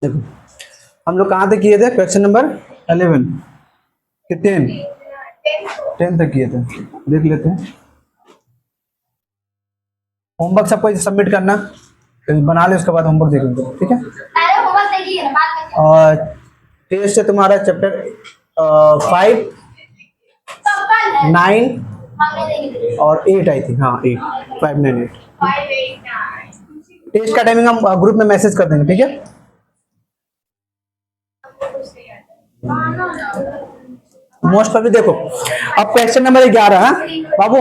देखो हम लोग कहाँ तक किए थे, क्वेश्चन नंबर 11 कि 10 तक किए थे। देख लेते हैं। होमवर्क सबको सबमिट करना, बना ले, उसके बाद होमवर्क देख लेते हैं, ठीक है। और टेस्ट है तुम्हारा चैप्टर 5, 9 और 8 आई थी। हाँ 8, 5, 9, 8। टेस्ट का टाइमिंग हम ग्रुप में मैसेज कर देंगे, ठीक है। मोस्ट पर भी देखो, अब क्वेश्चन नंबर 11 है बाबू,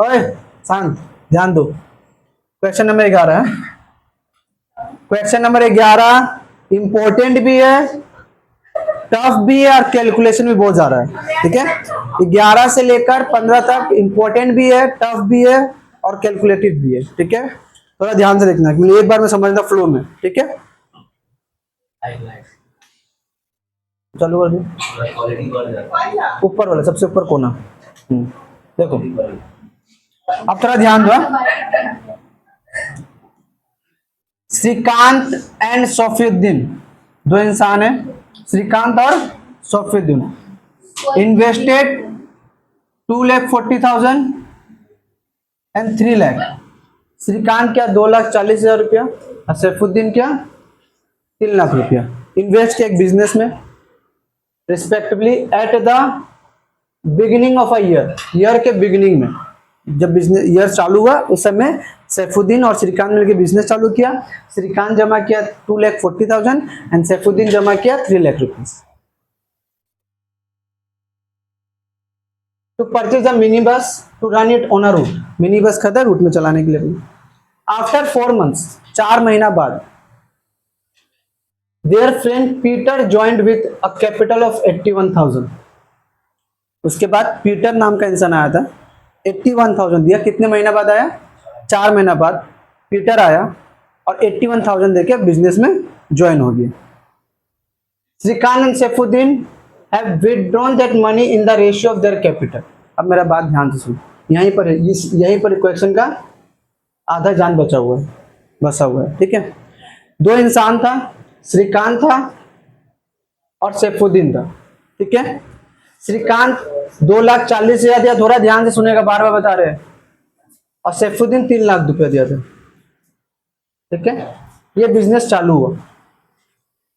ओए शांत, ध्यान दो। क्वेश्चन नंबर 11 है। क्वेश्चन नंबर 11 इंपॉर्टेंट भी है, टफ भी है और कैलकुलेशन भी बहुत ज्यादा है, ठीक है। 11 से लेकर 15 तक इंपॉर्टेंट भी है, टफ भी है और कैलकुलेटिव भी है, ठीक है। थोड़ा ध्यान से देखना, एक बार में समझना फ्लो में, ठीक है। चालू कर दो, ऊपर वाला सबसे ऊपर कोना। देखो अब थोड़ा ध्यान दो। श्रीकांत एंड सौफीउद्दीन दो इंसान है, श्रीकांत और सौफीउद्दीन। Invested 2,40,000 and 3 lakh. श्रीकांत क्या 2,40,000 रुपया और सैफुद्दीन क्या 3 लाख रुपया इन्वेस्ट किया एक बिजनेस में, respectively at the beginning of a year के बिगिनिंग में, जब बिजनेस ईयर चालू हुआ उस समय सैफुद्दीन और श्रीकांत मिलकर बिजनेस चालू किया। श्रीकांत जमा किया 2,40,000 एंड सैफुद्दीन जमा किया 3 lakh rupees to purchase a mini bus to run it on a route. Mini bus खरीदा रूट में चलाने के लिए। आफ्टर 4 मंथ्स, 4 महीना बाद, there friend Peter joint with a capital of 81,000। उसके बाद पीटर नाम का इंसान आया था, 81,000 दिया। कितने महीना बाद आया? 4 महीना बाद पीटर आया और 81,000 देके बिजनेस में ज्वाइन हो गया। Srikanth and Saifuddin have withdrawn that money in the ratio of their capital. अब मेरा बात ध्यान से सुन, यहीं पर क्वेश्चन का आधा जान बचा हुआ है, ठीक है। दो इंसान था, श्रीकांत था और सैफुद्दीन था, ठीक है। श्रीकांत 2,40,000 दिया, थोड़ा ध्यान से सुनेगा, बार बार बता रहे हैं। और सैफुद्दीन 3 लाख रुपया दिया था, ठीक है। ये बिजनेस चालू हुआ।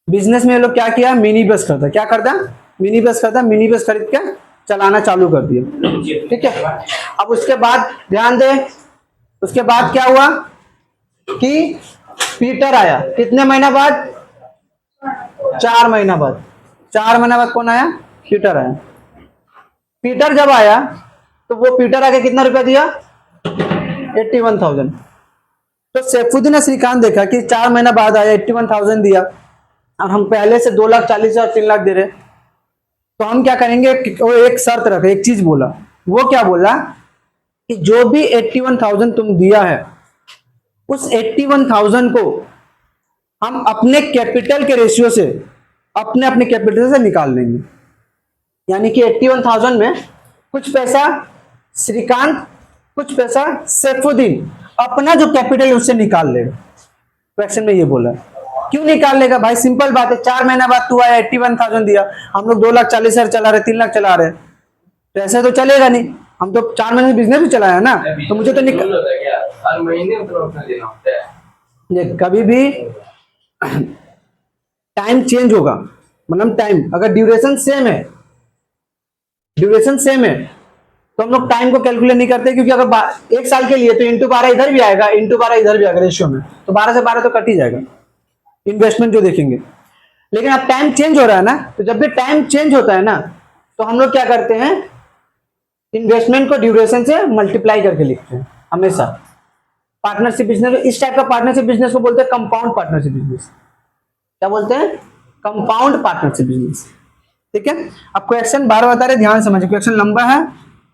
बिजनेस में ये लोग क्या किया? मिनी बस खरीदा। क्या खरीदा? मिनी बस खरीदा। मिनी बस खरीद के चलाना चालू कर दिया, ठीक है। अब उसके बाद ध्यान दे, उसके बाद क्या हुआ कि पीटर आया। कितने महीना बाद? 4 महीना बाद। 4 महीना बाद कौन आया? पीटर आया। पीटर जब आया तो वो पीटर आके कितना रुपया दिया? 81,000। तो सैफुद्दीन ने श्रीकांत देखा कि 4 महीना बाद आया, 81,000 दिया और हम पहले से 2,40,000 3 लाख दे रहे, तो हम क्या करेंगे? वो एक शर्त रखे, एक चीज बोला। वो क्या बोला कि जो भी 81,000 तुम दिया है उस 81,000 को हम अपने कैपिटल के रेशियो से, अपने कैपिटल से निकाल लेंगे। यानी कि 81,000 में कुछ पैसा श्रीकांत, कुछ पैसा सैफुद्दीन अपना जो कैपिटल है उससे निकाल लेगा। क्वेश्चन में ये बोला। क्यों निकाल लेगा भाई? सिंपल बात है, 4 महीना बाद तू आया, 81,000 दिया, हम लोग 2,40,000 चला रहे, 3 लाख चला रहे, तो ऐसा तो चलेगा नहीं। हम तो 4 महीने बिजनेस भी चलाया ना, तो मुझे तो हर महीने कभी भी टाइम चेंज होगा, मतलब टाइम अगर ड्यूरेशन सेम है तो हम लोग टाइम को कैलकुलेट नहीं करते, क्योंकि अगर 1 साल के लिए तो इंटू 12 इधर भी आएगा, इंटू 12 इधर भी आएगा रेशियो में, तो 12 से 12 तो कट ही जाएगा इन्वेस्टमेंट जो देखेंगे। लेकिन अब टाइम चेंज हो रहा है ना, तो जब भी टाइम चेंज होता है ना तो हम लोग क्या करते हैं? इन्वेस्टमेंट को ड्यूरेशन से मल्टीप्लाई करके लिखते हैं हमेशा। पार्टनरशिप बिजनेस, इस टाइप का पार्टनरशिप बिजनेस को बोलते हैं कंपाउंड पार्टनरशिप बिजनेस। क्या बोलते हैं? कंपाउंड पार्टनरशिप बिजनेस, ठीक है। अब क्वेश्चन बार बता रहे, ध्यान समझिए, क्वेश्चन लंबा है,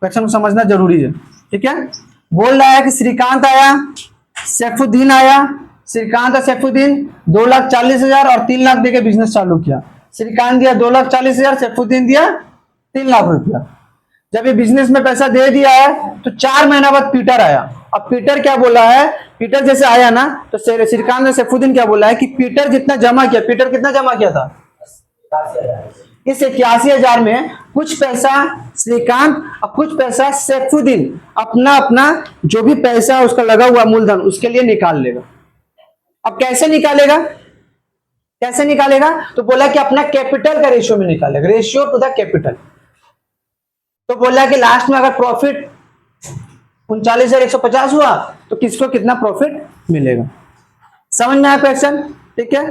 क्वेश्चन को समझना जरूरी है, ठीक है। बोल रहा है कि श्रीकांत आया, सैफुद्दीन आया, श्रीकांत और सैफुद्दीन 2,40,000 और 3 लाख देके बिजनेस चालू किया। श्रीकांत दिया 2,40,000, सैफुद्दीन दिया 3 लाख रुपया। जब ये बिजनेस में पैसा दे दिया है तो 4 महीना बाद पीटर आया अब पीटर क्या बोला है, पीटर जैसे आया ना तो श्रीकांत ने सैफुद्दीन क्या बोला है कि पीटर जितना जमा किया, पीटर कितना जमा किया था, इस 81,000 में कुछ पैसा श्रीकांत और कुछ पैसा सैफुद्दीन अपना अपना जो भी पैसा उसका लगा हुआ मूलधन उसके लिए निकाल लेगा। अब कैसे निकालेगा, कैसे निकालेगा, तो बोला कि अपना कैपिटल का रेशियो में निकालेगा, रेशियो टू द कैपिटल। तो बोला कि लास्ट में अगर प्रॉफिट 39,150 हुआ तो किसको कितना प्रॉफिट मिलेगा। समझ में आया क्वेश्चन, ठीक है।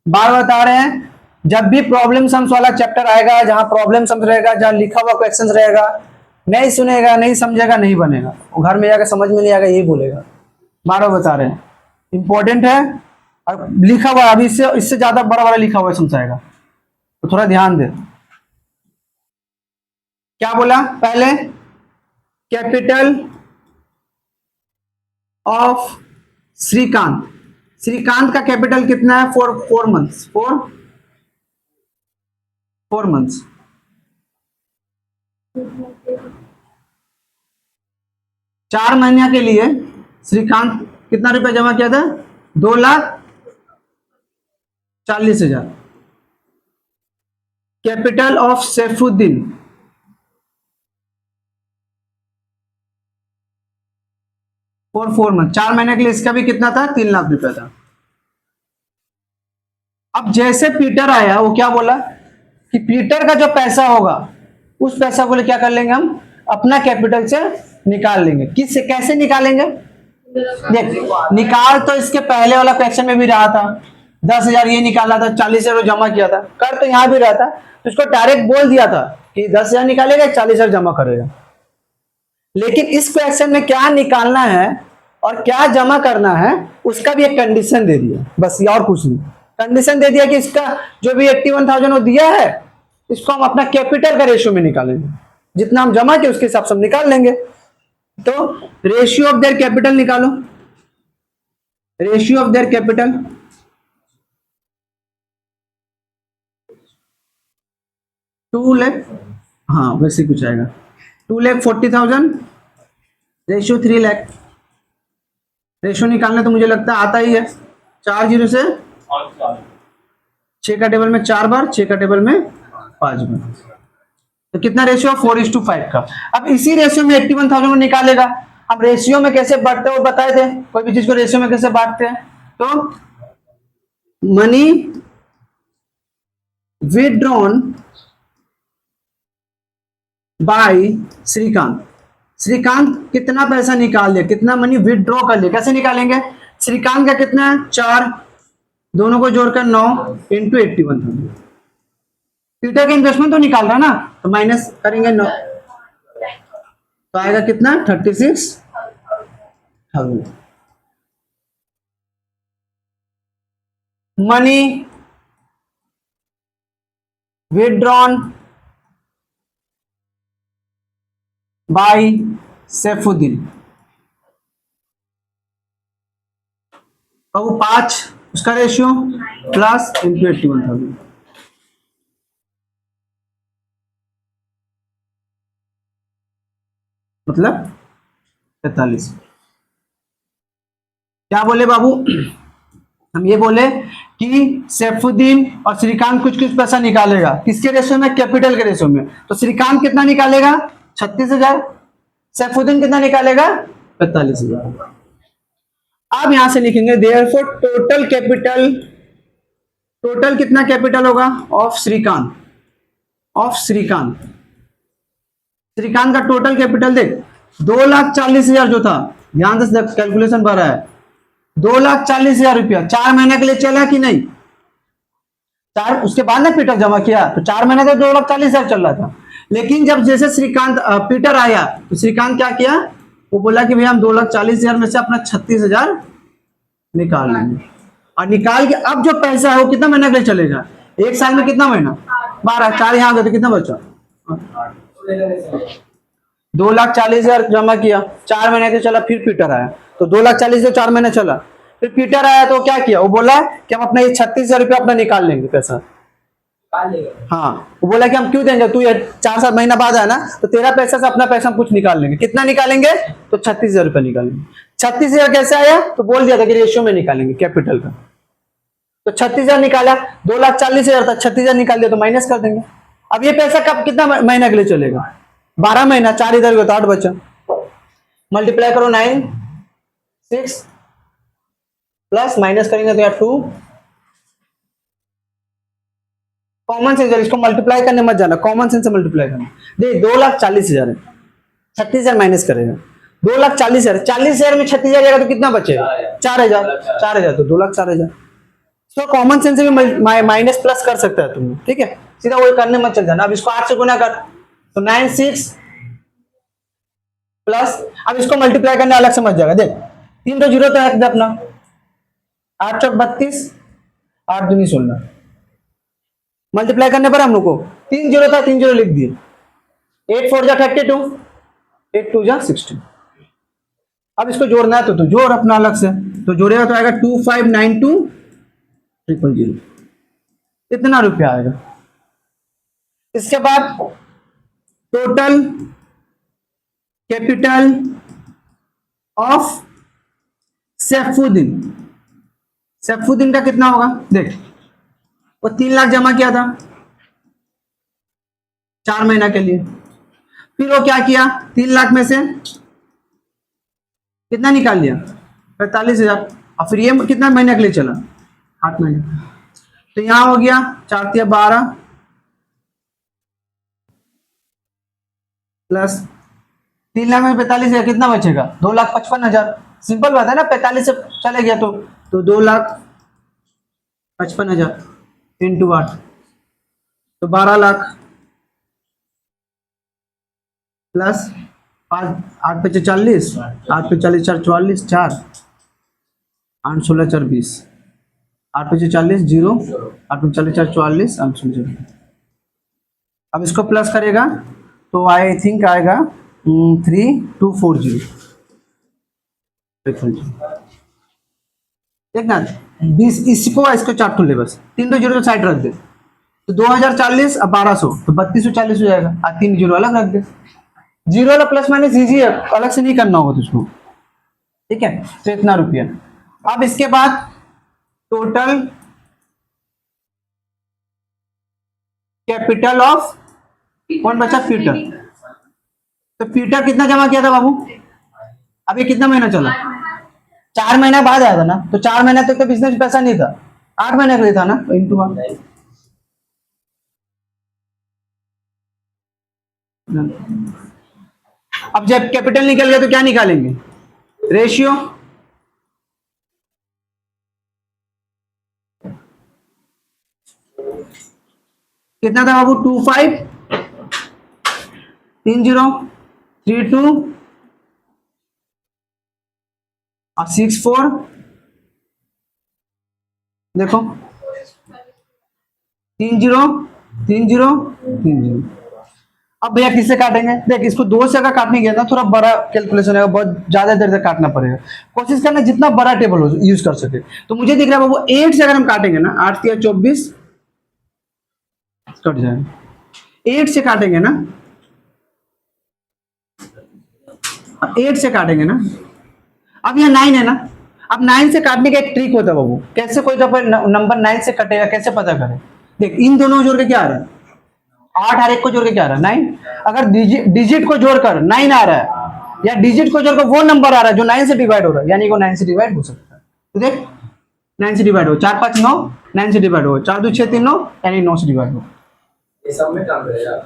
बार बता रहे हैं, जब भी प्रॉब्लम सम्स वाला चैप्टर आएगा, जहां प्रॉब्लम सम्स रहेगा, जहां लिखा हुआ क्वेश्चंस रहेगा, नहीं सुनेगा, नहीं समझेगा, नहीं बनेगा, घर में जाकर समझ में नहीं आएगा, यही बोलेगा। बार बता रहे हैं, इंपॉर्टेंट है। और लिखा हुआ अभी इससे ज्यादा बड़ा बड़ा लिखा हुआ समझाएगा, तो थोड़ा ध्यान दे। क्या बोला पहले, कैपिटल ऑफ श्रीकांत, श्रीकांत का कैपिटल कितना है, 4 मंथ्स, 4 मंथ्स। चार महीने के लिए श्रीकांत कितना रुपया जमा किया था, 2,40,000। कैपिटल ऑफ सैफुद्दीन 4 मंथ, 4 महीने के लिए इसका भी कितना था, 3 लाख रुपया था। अब जैसे पीटर आया वो क्या बोला कि पीटर का जो पैसा होगा उस पैसा को क्या कर लेंगे हम, अपना कैपिटल से निकाल लेंगे। किससे, कैसे निकालेंगे, देख निकाल तो इसके पहले वाला क्वेश्चन में भी रहा था, 10,000 ये निकाला था, 40,000 जमा किया था, कर तो यहां भी रहा था, तो इसको डायरेक्ट बोल दिया था कि 10,000 निकालेगा, 40,000 जमा करेगा। लेकिन इस क्वेश्चन में क्या निकालना है और क्या जमा करना है उसका भी एक कंडीशन दे दिया, बस ये और कुछ नहीं। कंडीशन दे दिया कि इसका जो भी 81,000 वो दिया है, इसको हम अपना कैपिटल का रेशियो में निकालेंगे, जितना हम जमा किए उसके हिसाब से हम निकाल लेंगे। तो रेशियो ऑफ देयर कैपिटल निकालो, ratio of their capital 2 lakh, हाँ वैसे कुछ आएगा, 2,40,000 रेशियो 3 लाख। रेशियो निकालना तो मुझे लगता है आता ही है, 4 जीरो से 6 का टेबल में 4 बार, 6 का टेबल में 5 बार, तो कितना रेशियो, 4:5 का। अब इसी रेशियो में 81,000 को निकालेगा। अब रेशियो में कैसे बांटते हैं वो बताए थे, कोई भी चीज को रेशियो में कैसे बांटते हैं, तो money withdrawn by Srikanth, Srikanth कितना पैसा निकाल लिया, कितना मनी विथड्रॉ कर लिया, कैसे निकालेंगे, श्रीकांत का कितना है 4, दोनों को जोड़कर 9 इंटू 81,000। पीटर का इन्वेस्टमेंट तो निकाल रहा ना, तो माइनस करेंगे 9, तो आएगा कितना 36,000। मनी विथड्रॉन बाय सैफुद्दीन, और वो 5 उसका रेशियो प्लस इंटू 81,000, मतलब 43। क्या बोले बाबू, हम ये बोले कि सैफुद्दीन और श्रीकांत कुछ कुछ पैसा निकालेगा, किसके रेशियो में, कैपिटल के रेशियो में। तो श्रीकांत कितना निकालेगा 36,000, सैफुद्दीन कितना निकालेगा 45,000। अब यहां से लिखेंगे देयरफॉर टोटल कैपिटल, टोटल कितना कैपिटल होगा ऑफ श्रीकांत, ऑफ श्रीकांत, श्रीकांत का टोटल कैपिटल देख 2,40,000 जो था, ध्यान से कैलकुलेशन भरा है, 2,40,000 रुपया 4 महीने के लिए चला कि नहीं, 4 उसके बाद ना पीटर जमा किया, तो 4 महीने का 2,40,000 चल रहा था। लेकिन जब जैसे श्रीकांत पीटर आया तो श्रीकांत क्या किया, वो बोला कि भैया हम 2,40,000 में से अपना 36,000 निकाल लेंगे, और निकाल के अब जो पैसा है वो कितना महीना के लिए चलेगा, 1 साल में कितना महीना, 12, 4 यहाँ गए तो कितना बचा, 2,40,000 जमा किया, 4 महीने के चला, फिर पीटर आया तो 2,40,000 4 महीने चला, फिर पीटर आया तो क्या किया, वो बोला कि हम अपना ये 36,000 रुपया अपना निकाल लेंगे पैसा, हाँ, वो बोला कि हम क्यों देंगे, तू ये 4-7 महीना बाद है ना, तो तेरा पैसा से अपना पैसा हम कुछ निकाल लेंगे। कितना निकालेंगे? तो 36,000 रुपया निकालेंगे। 36,000 कैसे आया? तो बोल दिया था कि रेशियो में निकालेंगे कैपिटल का। तो 36,000 निकाला, 2,40,000 था, 36,000 निकाल दिया तो माइनस कर देंगे। अब ये पैसा कब कितना महीना के लिए चलेगा? 12 महीना। 4 इधर गया तो 8 बचा। मल्टीप्लाई करो 9 6 प्लस माइनस करेंगे तो यार 2। कॉमन सेंस, इसको मल्टीप्लाई करने मत जाना, कॉमन सेंस से मल्टीप्लाई करना। देख 2,40,000 है, 36,000 माइनस करेगा, 2,40,000। 40,000 में 36,000 जाएगा तो कितना बचेगा? 4,000। 4,000 तो 2,04,000। तो कॉमन सेंस से भी माइनस प्लस कर सकता है तुम, ठीक है, सीधा वही करने मत चल जाना। अब इसको 8 से गुना कर तो 9 6 प्लस, अब इसको मल्टीप्लाई करने अलग समझ जाएगा। देख 3 तो 0 तो है अपना, 8 चौक 32, 8 दूनी 16। मल्टीप्लाई करने पर हम लोग को 3 0 था, 3 0 लिख दिए। 8 4 जा 32, 8 2 जा 16। अब इसको जोड़ना है तो तू जोड़ अपना अलग से, तो जोड़ेगा तो आएगा 2592,000। इतना रुपया आएगा। इसके बाद total capital of Saifuddin. Saifuddin का कितना होगा? देख वो 3 लाख जमा किया था 4 महीना के लिए, फिर वो क्या किया, 3 लाख में से कितना निकाल लिया? 45,000। और फिर ये कितना महीने के लिए चला? 8 महीने। तो यहां हो गया 4 तिया 12 प्लस 3 लाख में 45,000 कितना बचेगा? 2,55,000। सिंपल बात है ना, 45 से चले गया तो 2,55,000 इंटू 8 तो 12 लाख प्लस 8 पे 40, 8 पे 40 4 44 4 8 16 4 20, 8 पे 40 0, 8 पे 40 4 44 8 16 20। अब इसको प्लस करेगा तो आई थिंक आएगा 3240। देखना 20, इसको चार्ट ले बस, 3 तो 0 साइड रख दे तो 2040 अब 1200 तो 3240 हो जाएगा। 3 0 अलग रख दे, 0 वाला प्लस माइनस इजी है, अलग से नहीं करना होगा तुझको, ठीक है। तो इतना रुपया। अब इसके बाद टोटल कैपिटल ऑफ कौन बचा? पीटर। तो पीटर कितना जमा किया था बाबू? अभी कितना महीना चला? 4 महीना बाद आया था ना, तो 4 महीना तक तो बिजनेस पैसा नहीं था, 8 महीने के लिए था ना, तो इंटू 1। अब जब कैपिटल निकल गया तो क्या निकालेंगे? रेशियो। कितना था बाबू? 25 30 32 और 64। देखो 30 30 30। अब भैया किससे काटेंगे? देख इसको 2 से अगर काटने गया ना थोड़ा बड़ा कैलकुलेशन है, बहुत ज्यादा देर तक काटना पड़ेगा। कोशिश करना जितना बड़ा टेबल हो यूज कर सके। तो मुझे दिख रहा है बाबू 8 से अगर हम काटेंगे ना, 8 तिया 24 कट जाएगा। 8 से काटेंगे ना, 8 से काटेंगे ना, अब यहाँ 9 है ना, अब 9 से काटने का एक ट्रिक होता है बाबू। कैसे कोई नंबर 9 से कटेगा कैसे पता करें? देख इन दोनों जोड़ के क्या आ रहा है? 8 और 1 को जोड़ के क्या आ रहा है? 9। अगर डिजिट को जोड़कर 9 आ रहा है या डिजिट को जोड़कर वो नंबर आ रहा है जो 9 से डिवाइड हो रहा है, यानी वो 9 से डिवाइड हो सकता है। तो देख 9 से डिवाइड हो, 4 5 9, 9 से डिवाइड हो, 4 2 6 3 9, यानी 9 से डिवाइड हो।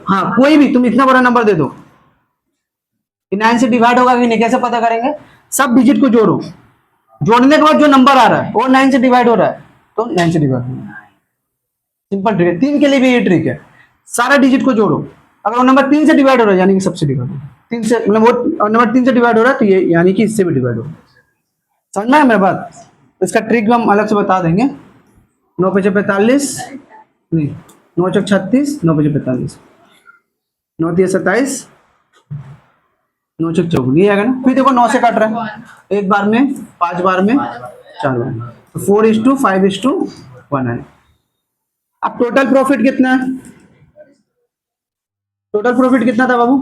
हाँ कोई भी तुम इतना बड़ा नंबर दे दो, 9 से डिवाइड होगा कि नहीं कैसे पता करेंगे? सब डिजिट को जोड़ो, जोड़ने के बाद जो नंबर आ रहा है वो 9 से डिवाइड हो रहा है तो 9 से डिवाइड हो रहा है। सिंपल ट्रिक है। 3 के लिए भी ये ट्रिक है, सारा डिजिट को जोड़ो, अगर वो नंबर 3 से डिवाइड हो रहा है यानी कि सबसे डिवाइड हो रहा है, 3 से मतलब वो नंबर 3 से डिवाइड हो रहा है तो ये यानी कि इससे भी डिवाइड हो रहा है। समझ में है मेरा बात? इसका ट्रिक हम अलग से बता देंगे। 9 5 45 नहीं, 9 चौक 36, 9 5 45, 9 3 27, 9 चौक 54, ये आएगा ना। फिर देखो 9 से काट रहा है, एक बार में 5 बार में 4 बार में, तो 4:5:1 है। अब टोटल प्रॉफिट कितना है? टोटल प्रॉफिट कितना था बाबू?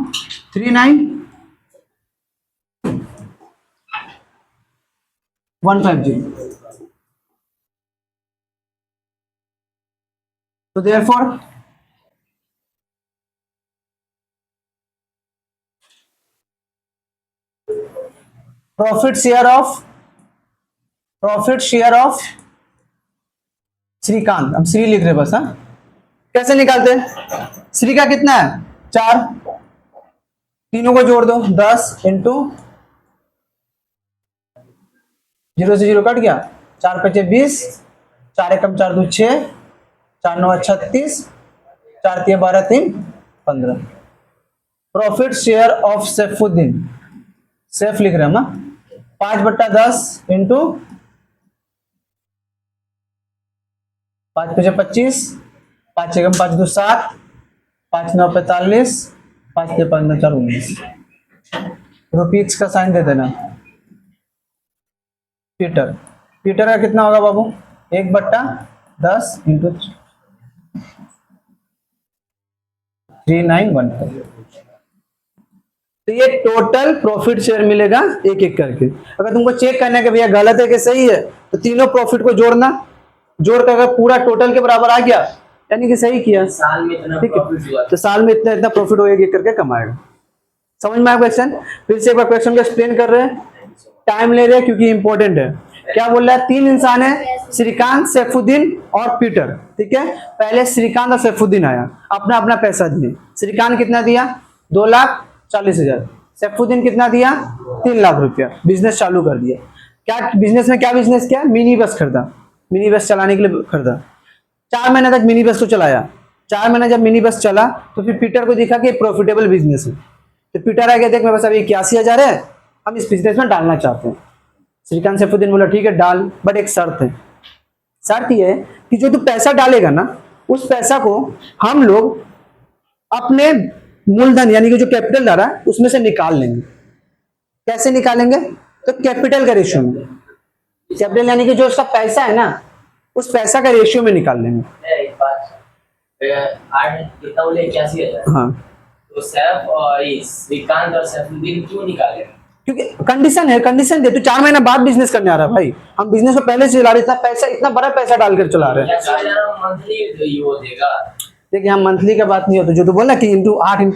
39,150। तो therefore profit share of Srikanth, हम श्री लिख रहे हैं बस। हाँ, कैसे निकालते हैं? श्री का कितना है? 4, तीनों को जोड़ दो, 10 इंटू 0 से 0 कट गया, 4 पचे 20, 4 एकम 4 दो 6, 4 9 36, 4 3 12 3 15। Profit share of Saifuddin, Saif लिख रहे हैं हम, 5/10 इंटू 5 पचे 25, 5 एकम 5 दो 7, 5 9 45, 5 3 5 4 19। रुपीज का साइन दे देना। पीटर, पीटर का कितना होगा बाबू? 1/10 इंटू 3915। तो ये टोटल प्रॉफिट शेयर मिलेगा एक एक करके। अगर तुमको चेक करना है कि भैया गलत है कि सही है, तो तीनों प्रॉफिट को जोड़ना, जोड़ कर अगर पूरा टोटल के बराबर आ गया यानी कि सही किया। साल में इतना प्रॉफिट हुआ, तो साल में इतना इतना प्रॉफिट हो एक एक करके कमाएगा। समझ में आया क्वेश्चन? फिर से एक बार क्वेश्चन को एक्सप्लेन कर रहे हैं, टाइम ले रहे हैं क्योंकि इंपॉर्टेंट है। क्या बोल रहा है? 3 इंसान है, श्रीकांत, सैफुद्दीन और पीटर। ठीक है, पहले श्रीकांत और सैफुद्दीन आया, अपना अपना पैसा दिए। श्रीकांत कितना दिया? 2,40,000। सैफुद्दीन कितना दिया? 3 लाख रुपया। बिजनेस चालू कर दिया। क्या बिजनेस में क्या बिजनेस किया? मिनी बस खरीदा, मिनी बस चलाने के लिए खरीदा। 4 महीने तक मिनी बस को चलाया। 4 महीने जब मिनी बस चला तो फिर पीटर को दिखा कि प्रॉफिटेबल बिजनेस है। तो पीटर आ गया, देख मेरे पास अभी 81,000 है, हम इस बिजनेस में डालना चाहते हैं। श्रीकांत सैफुद्दीन बोला ठीक है डाल, बट एक शर्त है। शर्त ये है कि जो तू पैसा डालेगा ना, उस पैसा को हम लोग अपने मूलधन यानी कि जो कैपिटल डाला है उसमें से निकाल लेंगे। कैसे निकालेंगे? तो कैपिटल का रेशियो में। कैपिटल यानी कि जो उसका पैसा है ना, उस पैसा का रेशियो में निकाल लेंगे। एक बात, 8 कितना बोले 81,000। हाँ, तो सैफ और श्रीकांत और सैफुद्दीन क्यों निकाले? क्योंकि कंडीशन है, कंडीशन दे। तू 4 महीना बाद बिजनेस करने आ रहा है भाई, हम बिजनेस को पहले से चला रहे, इतना पैसा, इतना बड़ा पैसा डालकर चला रहे हैं। मंथली वो देगा। देखिए हम मंथली का बात नहीं होता, जो तो बोला कि इंटू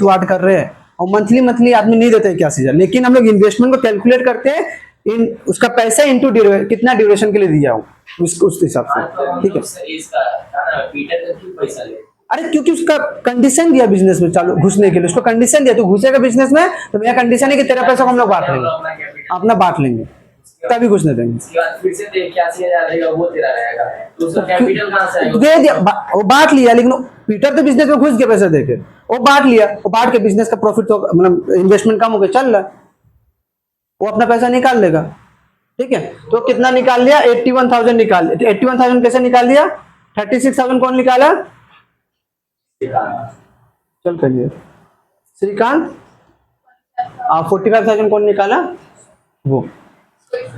8 कर रहे हैं, और मंथली मंथली आदमी नहीं देते 81,000, लेकिन हम लोग इन्वेस्टमेंट को कैलकुलेट करते हैं इन उसका पैसा इंटू कितना ड्यूरेशन के लिए दिया हो उस हिसाब से। ठीक है, इसका पीटर का क्यों पैसा ले? अरे क्योंकि उसका कंडीशन दिया बिजनेस में चालू घुसने के लिए, उसको कंडीशन दिया, तो घुसेगा बिजनेस में तो मेरा कंडीशन है कि तेरा पैसा को हम लोग बांट लेंगे, अपना बांट लेंगे, तभी घुसने देंगे। फिर से 81,000 रहेगा, वो तेरा रहेगा, तो उसका कैपिटल कहां से आएगा? दे दिया, वो बांट लिया, लेकिन पीटर तो बिजनेस में घुस गया पैसा देके, वो बांट लिया, वो बांट के बिजनेस का प्रॉफिट तो मतलब इन्वेस्टमेंट कम हो गया, चल रहा है, वो अपना पैसा निकाल लेगा। ठीक है, तो कितना निकाल लिया? 81,000 निकाल लिया। 81,000 कैसे निकाल लिया? 36,000 कौन निकाला? चल करिए श्रीकांत। 45,000 कौन निकाला? वो।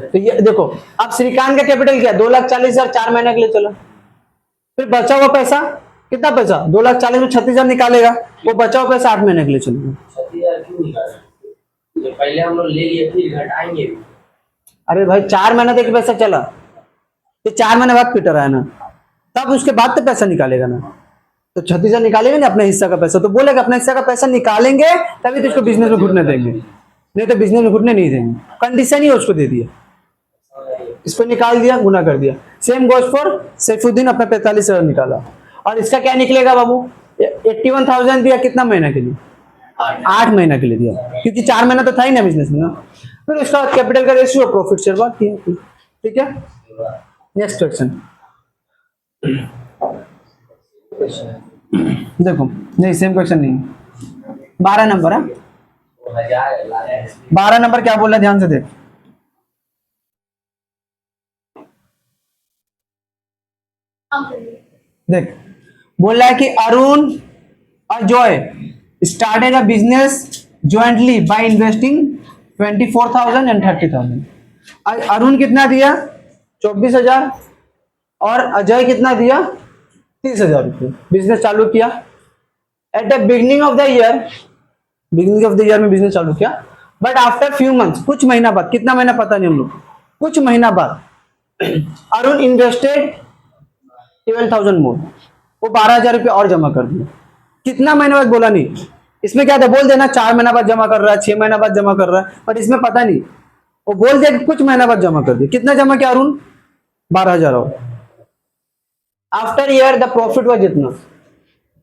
तो ये देखो, अब श्रीकांत का कैपिटल क्या? 2,40,000 4 महीने के लिए चला। फिर बचा हुआ पैसा कितना? पैसा 2,40,000 में 36,000 निकालेगा, वो बचा हुआ पैसा 8 महीने के लिए चलेगा। 36,000 क्यों निकाला? तो पहले हम लोग ले लिए फिर घटाएंगे। अरे भाई 4 महीने तक पैसा चला, ये 4 महीने बाद पीटर आया ना, तब उसके बाद तो पैसा निकालेगा ना, तो 36,000 निकालेगा ना अपना हिस्सा का पैसा, तो बोलेगा अपना हिस्सा का पैसा निकालेंगे तभी तो इसको बिजनेस में घुटने देंगे, नहीं तो बिजनेस में घुटने नहीं देंगे। कंडीशन ही उसको दे दिया, इसको निकाल दिया, गुना कर दिया। सेम गोज फॉर सैफुद्दीन, अपना 45,000 निकाला, और इसका क्या निकलेगा बाबू? 81,000 दिया, कितना महीना के लिए? 8 महीना के लिए दिया, क्योंकि 4 महीना तो था ही ना बिजनेस में ना। फिर उसका कैपिटल का रेशियो, प्रॉफिट शेयर बात किया। ठीक है, नेक्स्ट क्वेश्चन देखो, नहीं सेम क्वेश्चन नहीं, 12 नंबर है। 12 नंबर क्या बोल रहा है, ध्यान से देख। देख बोल रहा है कि अरुण और Joy started a business jointly by investing 24,000 and 30,000। Arun कितना दिया? 24,000, और अजय कितना दिया? 30,000 रुपये बिजनेस चालू किया। At the beginning of the year में बिजनेस चालू किया, बट आफ्टर फ्यू मंथ्स, कुछ महीना बाद, कितना महीना पता नहीं हम लोग, कुछ महीना बाद अरुण इन्वेस्टेड 12,000 मोर, वो 12,000 रुपये और जमा कर दिया। कितना महीने बाद बोला नहीं, इसमें क्या था, बोल देना 4 महीना बाद जमा कर रहा है, 6 महीना बाद जमा कर रहा है, बट इसमें पता नहीं, वो बोल दिया कि कुछ महीना बाद जमा कर दिया। कितना जमा किया अरुण? 12,000 और। आफ्टर ईयर द प्रॉफिट हुआ जितना,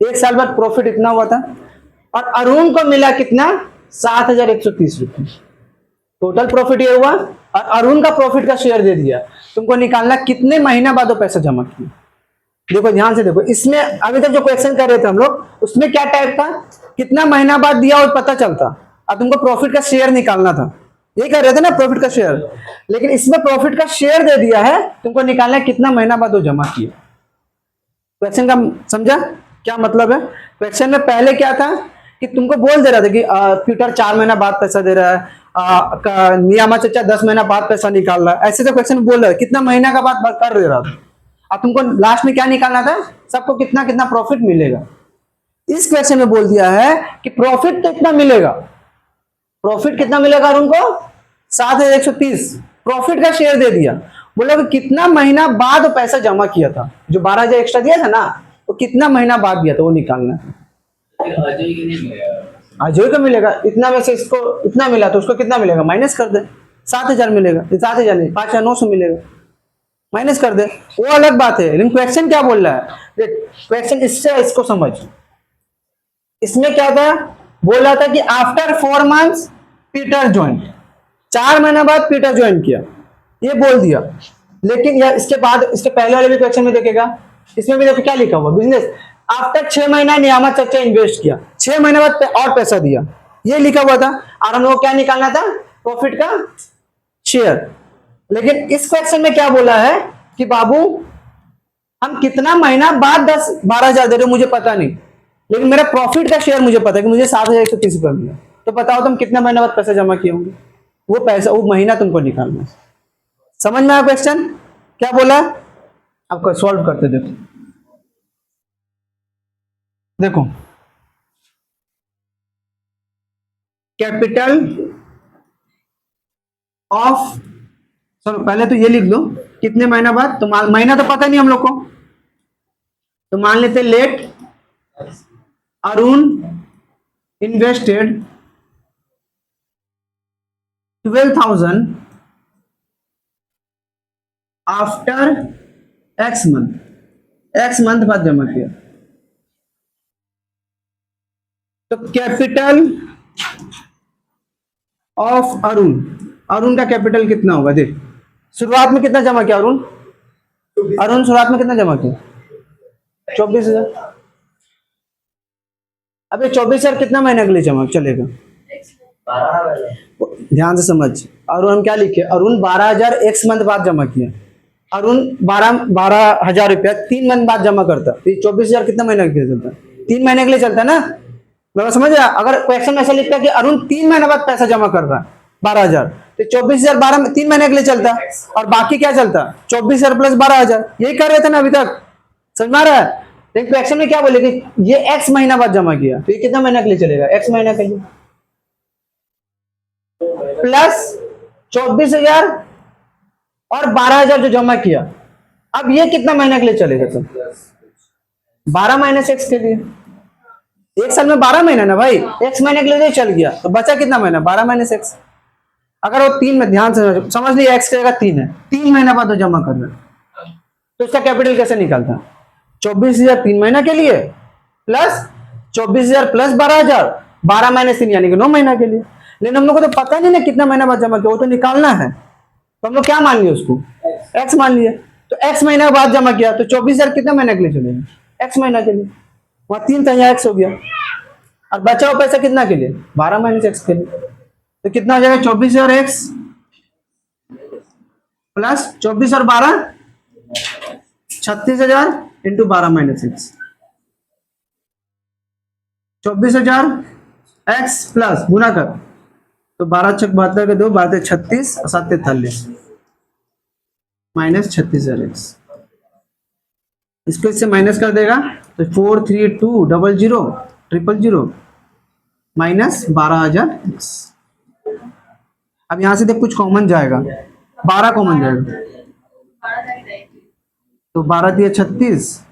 1 साल बाद प्रॉफिट इतना हुआ था, और अरुण को मिला कितना? 7,130 रुपये टोटल प्रॉफिट ये हुआ, और अरुण का प्रॉफिट का शेयर दे दिया। तुमको निकालना कितने महीना बाद वो पैसा जमा किया। देखो ध्यान से देखो, इसमें अभी तक जो क्वेश्चन कर रहे थे हम लोग, उसमें क्या टाइप था, कितना महीना बाद दिया और पता चलता, अब तुमको प्रॉफिट का शेयर निकालना था, ये कर रहे थे ना प्रॉफिट का शेयर, लेकिन इसमें प्रॉफिट का शेयर दे दिया है, तुमको निकालना है कितना महीना बाद वो जमा किया। क्वेश्चन का समझा क्या मतलब है? क्वेश्चन में पहले क्या था कि तुमको बोल दे रहा था कि पीटर 4 महीना बाद पैसा दे रहा है, नियामा चचा 10 महीना बाद पैसा निकाल रहा है, ऐसे तो क्वेश्चन बोल रहा है, कितना महीना का बाद कर दे रहा था। अब तुमको लास्ट में क्या निकालना था, सबको कितना कितना प्रॉफिट मिलेगा। इस क्वेश्चन में बोल दिया है कि प्रॉफिट तो इतना मिलेगा, प्रॉफिट कितना मिलेगा अरुण को? 7,130 प्रॉफिट का शेयर दे दिया। बोला कि कितना महीना बाद वो पैसा जमा किया था, जो 12,000 एक्स्ट्रा दिया था ना, वो कितना महीना बाद दिया था, वो निकालना है। अजय के लिए मिलेगा, अजय को मिलेगा, इतना में से इसको इतना मिला तो उसको कितना मिलेगा, माइनस कर दे, 7,000 मिलेगा, 7,000 नहीं 5,900 मिलेगा, माइनस कर दे, वो अलग बात है। लेकिन क्वेश्चन क्या बोल रहा है, देख क्वेश्चन इससे इसको समझ, इसमें क्या था, बोल रहा था कि आफ्टर 4 मंथ्स पीटर ज्वाइन, 4 महीना बाद पीटर ज्वाइन किया, ये बोल दिया। लेकिन यार इसके बाद, इसके पहले वाले भी क्वेश्चन में देखेगा, इसमें भी देखो क्या लिखा हुआ, बिजनेस आफ्टर 6 महीना नियामत चर्चा इन्वेस्ट किया, 6 महीने बाद और पैसा दिया, ये लिखा हुआ था, और हम लोग क्या निकालना था, प्रॉफिट का शेयर। लेकिन इस क्वेश्चन में क्या बोला है कि बाबू हम कितना महीना बाद 12,000 दे रहे हो मुझे पता नहीं, लेकिन मेरा प्रॉफिट का शेयर मुझे पता है कि मुझे 7,130 रुपये मिला, तो बताओ तुम कितने महीने बाद पैसा जमा किए होंगे, वो पैसा वो महीना तुमको निकालना है। समझ में आया क्वेश्चन क्या बोला? आपको सॉल्व करते देखो, देखो कैपिटल ऑफ, चलो पहले तो ये लिख लो कितने महीना बाद, तो महीना तो पता नहीं हम लोग को, तो मान लेते let Arun invested 12,000 after X month बाद जमा किया, तो कैपिटल ऑफ अरुण का कैपिटल कितना होगा, देख शुरुआत में कितना जमा किया अरुण शुरुआत में कितना जमा किया, 24,000। अब ये 24,000 कितना महीने के लिए जमा चलेगा, ध्यान से समझ। अरुण हम क्या लिखे, अरुण 12,000 एक्स मंथ बाद जमा किया, अरुण 12,000 रुपया 3 मंथ बाद जमा करता, तो 24,000 कितना महीने के लिए चलता, 3 महीने के लिए चलता ना, मैं समझ रहा। अगर क्वेश्चन में ऐसा लिखता है कि अरुण 3 महीने बाद पैसा जमा कर रहा है 12,000, तो 24,000 3 महीने के लिए चलता, और बाकी क्या चलता, 24,000 प्लस 12,000, यही कर रहे थे ना अभी तक, समझ में आ रहा है। लेकिन क्वेश्चन में क्या बोले कि ये एक्स महीना बाद जमा किया, तो ये कितना महीना के लिए चलेगा, एक्स महीना के लिए, प्लस 24,000 और 12,000 जो जमा किया, अब ये कितना महीना के लिए चलेगा सर, 12 माइनस एक्स के लिए, एक साल में 12 महीना ना भाई, एक्स महीने के लिए चल गया, तो बचा कितना महीना, 12 माइनस एक्स। अगर वो 3 में ध्यान से समझ लिया, एक्स की जगह 3 है, 3 महीना बाद वो जमा कर रहा है, तो इसका कैपिटल कैसे निकालता है, 24,000 3 महीना के लिए, प्लस 24,000 प्लस 12,000, 12 माइनस 3 यानी कि 9 महीना के लिए। लेकिन हम लोग को तो पता नहीं ना कितना महीना बाद जमा किया, वो तो निकालना है, तो हम लोग क्या मान लिया उसको, एक्स मान लिया, तो एक्स महीना बाद जमा किया, तो 24,000 कितना महीना के लिए चलेगा, एक्स महीना के लिए, वहां 3 था, यहाँ एक्स हो गया, और बचा हुआ पैसा कितना के लिए, 12 माइनस एक्स के लिए, तो कितना हो जाएगा, 24,000 एक्स प्लस 24 और 12 36,000 into 12 minus X, 24,000 X plus गुना कर, तो 12 छक 72 के 2 12 36 और 7 43 माइनस 36,000 एक्स, इसको इससे माइनस कर देगा तो 4320000 माइनस 12,000। अब यहां से देख कुछ कॉमन जाएगा, 12 कॉमन जाएगा तो 12 दिए 36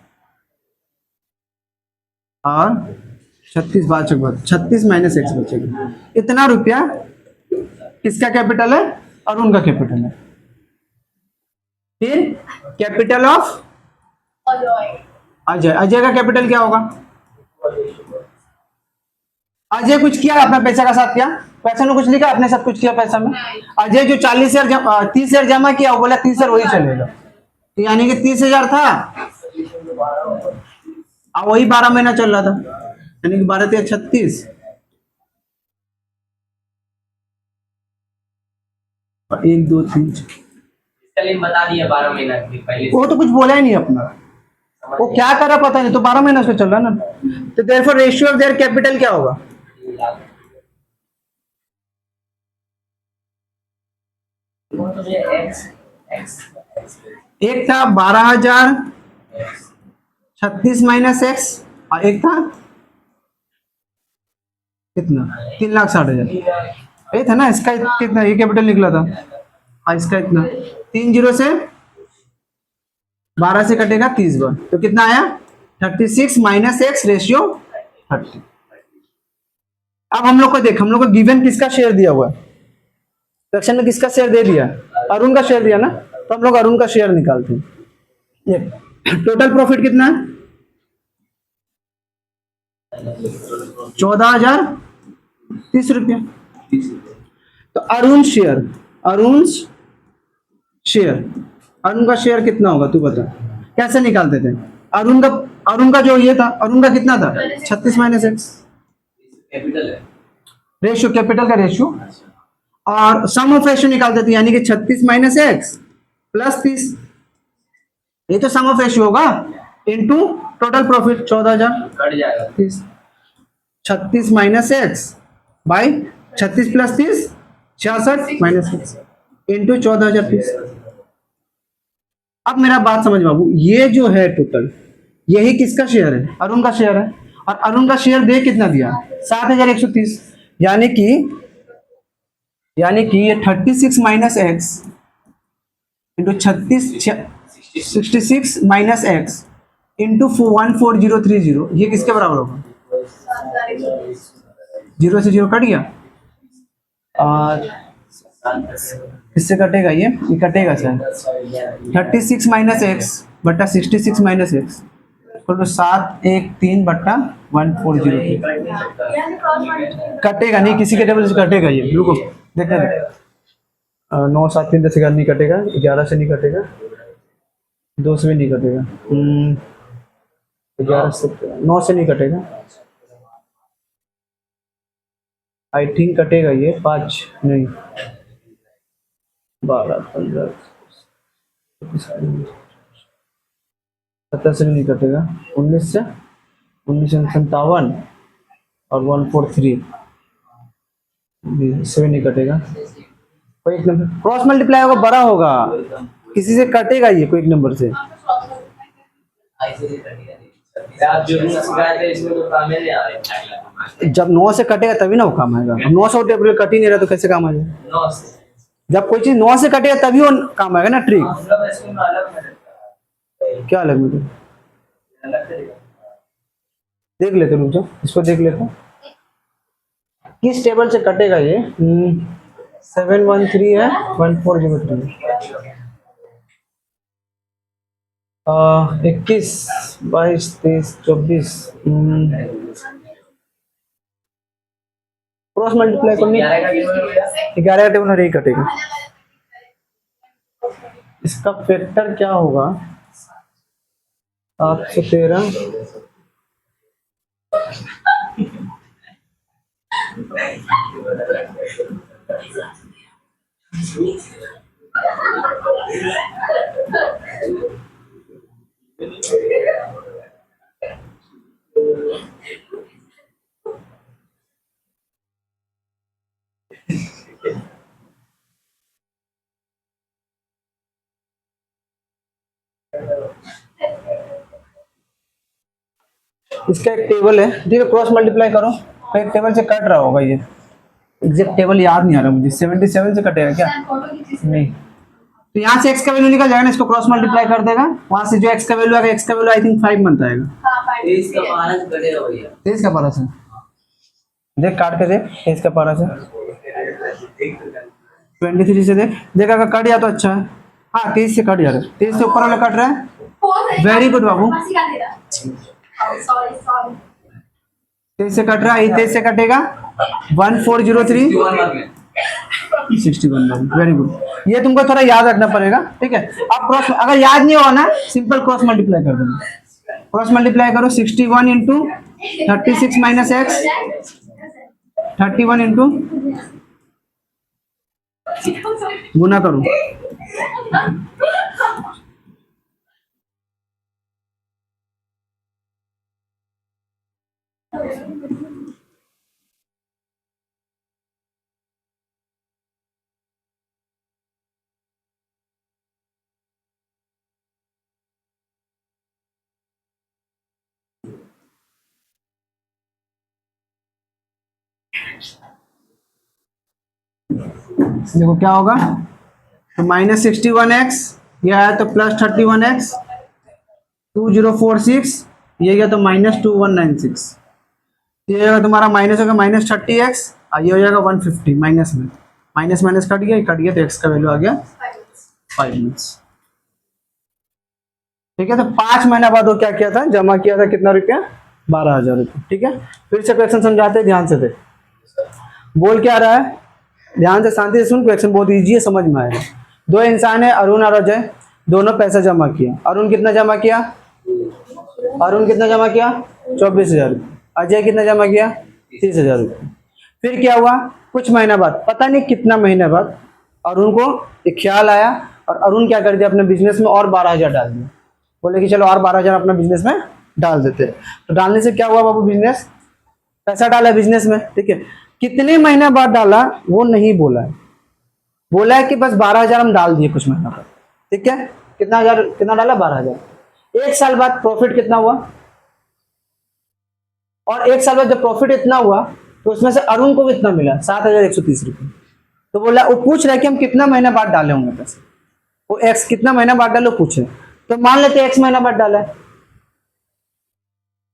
और 36 बचेगा, 36 माइनस एक्स बचेगा। इतना रुपया किसका कैपिटल है? अरुण का कैपिटल है। फिर कैपिटल ऑफ अजय, अजय का कैपिटल क्या होगा? अजय कुछ किया अपना पैसा का साथ किया, पैसा में कुछ लिखा अपने साथ कुछ किया पैसा में। अजय जो 30,000 जमा किया वो बोला 30,000 वही चलेगा, तो यानी कि 30,000 था और वही 12 महीना चल रहा था, यानी कि 12 × 36 और 1 2 3 इसका लिंक बता दिया 12 महीना की पहले वो तो कुछ बोला ही नहीं अपना, वो क्या कर रहा पता नहीं, तो 12 महीना उसको चल रहा ना। तो therefore ratio of their capital क्या होगा? एक था 12,000 36 माइनस एक्स और एक था कितना 3,60,000, ये था ना। इसका कितना ये कैपिटल निकला था और इसका इतना 3 जीरो से 12 से कटेगा 30 बार, तो कितना आया 36 माइनस एक्स रेशियो 30। अब हम लोग को देख, हम लोग को गिवन किसका शेयर दिया हुआ है, क्वेश्चन में किसका शेयर दे दिया? अरुण का शेयर दिया ना, तो हम लोग अरुण का शेयर निकालते हैं। ये टोटल प्रॉफिट कितना है? 14,030 रुपया। तो अरुण शेयर, अरुण का शेयर कितना होगा तू बता, कैसे निकालते थे? अरुण का जो ये था, अरुण का कितना था 36 माइनस एक्स, कैपिटल है रेशियो कैपिटल का रेशियो, और सम ऑफ रेशियो निकालते थे, यानी कि 36 माइनस एक्स प्लस 30, ये तो सम ऑफ रेशियो होगा इनटू टोटल प्रॉफिट 14,000 कट जाएगा 30, 36 minus x by 36 plus 30 66 minus x into 14,030। अब मेरा बात समझ बाबू, ये जो है टोटल यही किसका शेयर है? अरुण का शेयर है, और अरुण का शेयर दे कितना दिया 7,130, यानी कि ये 36 minus x into 66 minus x into 14030, ये किसके बराबर होगा? 0 से 0 कट गया और इससे कटेगा, ये कटेगा सर 36 माइनस एक्स बट्टा 66 माइनस एक्स तो 713 बट्टा 140 कटेगा नहीं, किसी के टेबल से कटेगा ये, रुको देखते हैं। 9 7 3 10 11 नहीं कटेगा, 11 से नहीं कटेगा, 2 से भी नहीं कटेगा, 11 से 9 से नहीं कटेगा, आई थिंक कटेगा ये 5 नहीं 12 15 17 से भी नहीं कटेगा, 19 से 57 और 143 से भी नहीं कटेगा, कोई एक नंबर क्रॉस मल्टीप्लाई होगा बड़ा होगा, किसी से कटेगा ये कोई एक नंबर से। आप जो रूल्स सिखाए थे इसमें तो काम में नहीं आ रहे। जब 9 से कटेगा तभी ना वो काम आएगा, अब 9 से टेबल कट ही नहीं रहा तो कैसे काम आ जाएगा? 9 से जब कोई चीज 9 से कटेगा तभी वो काम आएगा ना, ट्रिक। मतलब इसमें अलग में क्या अलग में? अलग से देख लेते, रुक जाओ इसको देख लेते किस टेबल से कटेगा ये। 713 है 1403 21 22 23 24 क्रॉस मल्टीप्लाई करनी 11 का टेबल हो गया 11 का टेबल नहीं कटेगा। इसका फैक्टर क्या होगा 813 है इसका एक टेबल है, ठीक है, क्रॉस मल्टीप्लाई करो तो एक टेबल से कट रहा होगा ये, एग्जैक्ट टेबल याद नहीं आ रहा मुझे, 77 से कटेगा क्या? नहीं, तो यहाँ से x का वैल्यू निकल जाएगा ना, इसको क्रॉस मल्टीप्लाई कर देगा, वहां से जो x का वैल्यू आएगा, x का वैल्यू आई थिंक 5 बनता है। 23 का 12 से कटेगा भैया। 23 का 12 से देख, काट के देख, 23 का 12 से 23 से देख अगर कट गया तो अच्छा है। हाँ 23 से कट जा रहा है, 23 से ऊपर वाला कट रहा है, वेरी गुड बाबू। 23 से कट रहा है, 23 से कटेगा 1403 61, वेरी गुड। ये तुमको थोड़ा याद रखना पड़ेगा, ठीक है। अब क्रॉस, अगर याद नहीं होगा ना, सिंपल क्रॉस मल्टीप्लाई कर देना, क्रॉस मल्टीप्लाई करो 61 इंटू 36 माइनस एक्स, 31 इंटू गुना करो, देखो क्या होगा, तो -61x, ये आया तो +31x, 2046, ये गया तो -2196, ये होगा तुम्हारा माइनस होगा -30x, और ये हो जाएगा 150 माइनस में, माइनस माइनस कट गया तो x का वैल्यू आ गया 5 मिनट्स, ठीक है। तो 5 महीना बाद वो क्या किया था, जमा किया था कितना रुपया, 12,000 रुपये, ठीक है। फिर से क्वेश्चन समझाते हैं, ध्यान से देख, बोल क्या रहा है, ध्यान से शांति से सुन, क्वेश्चन बहुत इजी है, समझ में आएगा। दो इंसान है, अरुण और अजय, दोनों पैसा जमा किया। अरुण कितना जमा किया, 24,000, अजय कितना जमा किया, 30,000 रुपये। फिर क्या हुआ, कुछ महीना बाद, पता नहीं कितना महीने बाद, अरुण को एक ख्याल आया और अरुण क्या कर दिया, अपने बिजनेस में और 12,000 डाल दिया। बोले कि चलो और 12,000 अपना बिजनेस में डाल देते हैं। तो डालने से क्या हुआ बाबू, बिजनेस, पैसा डाला बिजनेस में, ठीक है। कितने महीना बाद डाला वो नहीं बोला है, बोला है कि बस 12,000 हम डाल दिए कुछ महीना बाद, ठीक है। कितना डाला, 12,000। एक साल बाद प्रॉफिट कितना हुआ, और एक साल बाद जब प्रॉफिट इतना हुआ तो उसमें से अरुण को कितना मिला, 7,130 रुपये। तो बोला, वो पूछ रहा है कि हम कितना महीना बाद डाले होंगे पैसे, वो एक्स कितना महीना बाद डालो पूछे, तो मान लेते एक्स महीना बाद डाला है,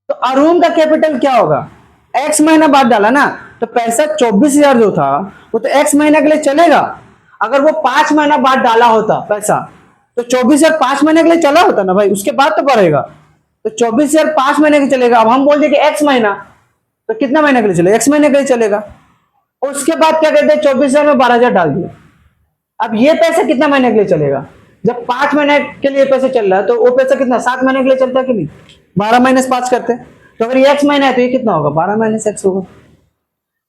तो अरुण का कैपिटल क्या होगा, एक्स महीना बाद डाला ना, तो पैसा 24,000 जो था वो तो एक्स महीना के लिए चलेगा। अगर वो 5 महीना बाद डाला होता पैसा, तो 24,000 5 महीने के लिए चला होता ना भाई, उसके बाद तो बढ़ेगा, तो 24,000 5 महीने के चलेगा। अब हम बोल दिए कि एक्स महीना, तो कितना महीने के लिए चलेगा, एक्स महीने के लिए चलेगा। उसके बाद क्या कहते हैं, 24,000 में 12,000 डाल दिए। अब ये पैसा कितना महीने के लिए चलेगा, जब 5 महीने के लिए पैसे चल रहा है, तो वो पैसा कितना 7 महीने के लिए चलता है कि नहीं, 12 माइनस 5 करते हैं, तो अगर ये एक्स महीना है तो ये कितना होगा, 12 माइनस एक्स होगा।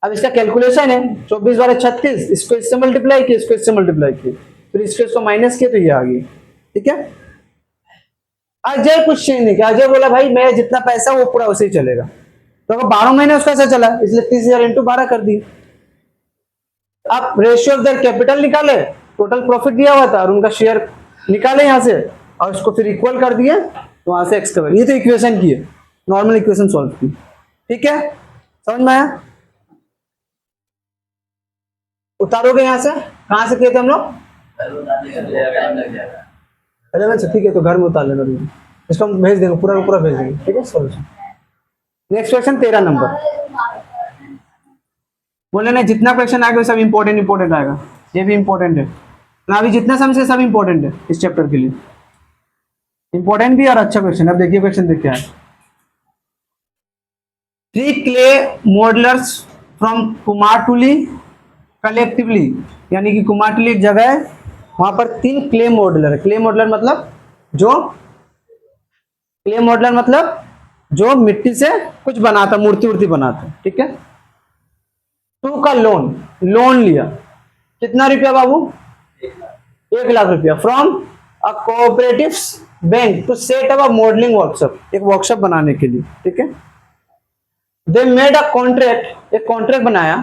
अब इसका कैलकुलेशन है 24 बार 36, इसको इससे मल्टीप्लाई किया, इसको इससे मल्टीप्लाई किया, फिर इसको माइनस किया, तो ये आ गई, ठीक है। अजय कुछ चेंज नहीं किया, अजय बोला भाई मेरा जितना पैसा वो पूरा उसे ही चलेगा, तो अगर 12 महीने उसका ऐसा चला, इसलिए 30,000 इंटू 12 कर दिए। अब रेशियो ऑफ देयर कैपिटल निकाले, टोटल प्रॉफिट दिया हुआ था और उनका शेयर निकाले यहां से, और उसको फिर इक्वल कर दिए, तो वहां से एक्स का वैल्यू, ये तो इक्वेशन की है, नॉर्मल इक्वेशन सॉल्व की, ठीक है। समझ में आया, उतारोगे यहां से, कहां से किए थे हम लोग, अच्छा ठीक है, तो घर में उतार लेना, इसको हम भेज देंगे, पूरा पूरा भेज देंगे, ठीक है। सॉल्यूशन, नेक्स्ट क्वेश्चन 13 नंबर, बोले ना जितना क्वेश्चन आएगा सब इंपॉर्टेंट आएगा, ये भी इंपॉर्टेंट है ना, अभी जितना समझे सब इंपॉर्टेंट है इस चैप्टर के लिए, इंपॉर्टेंट भी और अच्छा क्वेश्चन। अब देखिए क्वेश्चन देखिए, 3 clay modellers from Kumartuli collectively, यानी कि कुमारटुली एक जगह है, वहां पर 3 क्ले मॉडलर, क्ले मॉडलर मतलब जो मिट्टी से कुछ बनाता, मूर्ति वूर्ति बनाता, ठीक है। 2 का लोन लिया, कितना रुपया बाबू, 1 लाख रुपया, from a cooperative bank to set up a modelling workshop, एक वर्कशॉप बनाने के लिए, ठीक है। दे मेड अ कॉन्ट्रैक्ट, एक कॉन्ट्रैक्ट बनाया,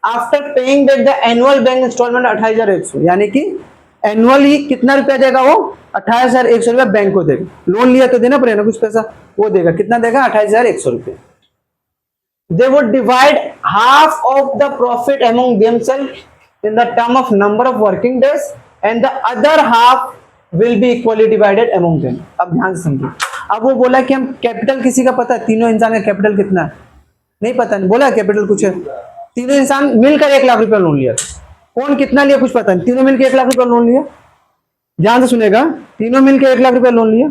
after paying back the annual bank instalment 28,100, यानी कि एनुअली कितना रुपया देगा वो? 28,100 रुपया बैंक को देगा। लोन लिया तो देना पड़ेगा ना कुछ पैसा, वो देगा। कितना देगा? 28,100 रुपया। They would divide half of the profit among themselves in the term of number of working days and the other half will be equally divided among them। अब ध्यान से समझिए। अब वो बोला कि हम कैपिटल किसी का पता है, तीनों इंसान का कैपिटल कितना है? नहीं पता, नहीं बोला कैपिटल कुछ है। तीनों इंसान मिलकर 1 लाख रुपया लोन लिया। कौन कितना लिया कुछ पता नहीं, तीनों मिलकर 1 लाख रुपया लोन लिया। ध्यान से सुनेगा, तीनों मिलकर 1 लाख रुपया लोन लिया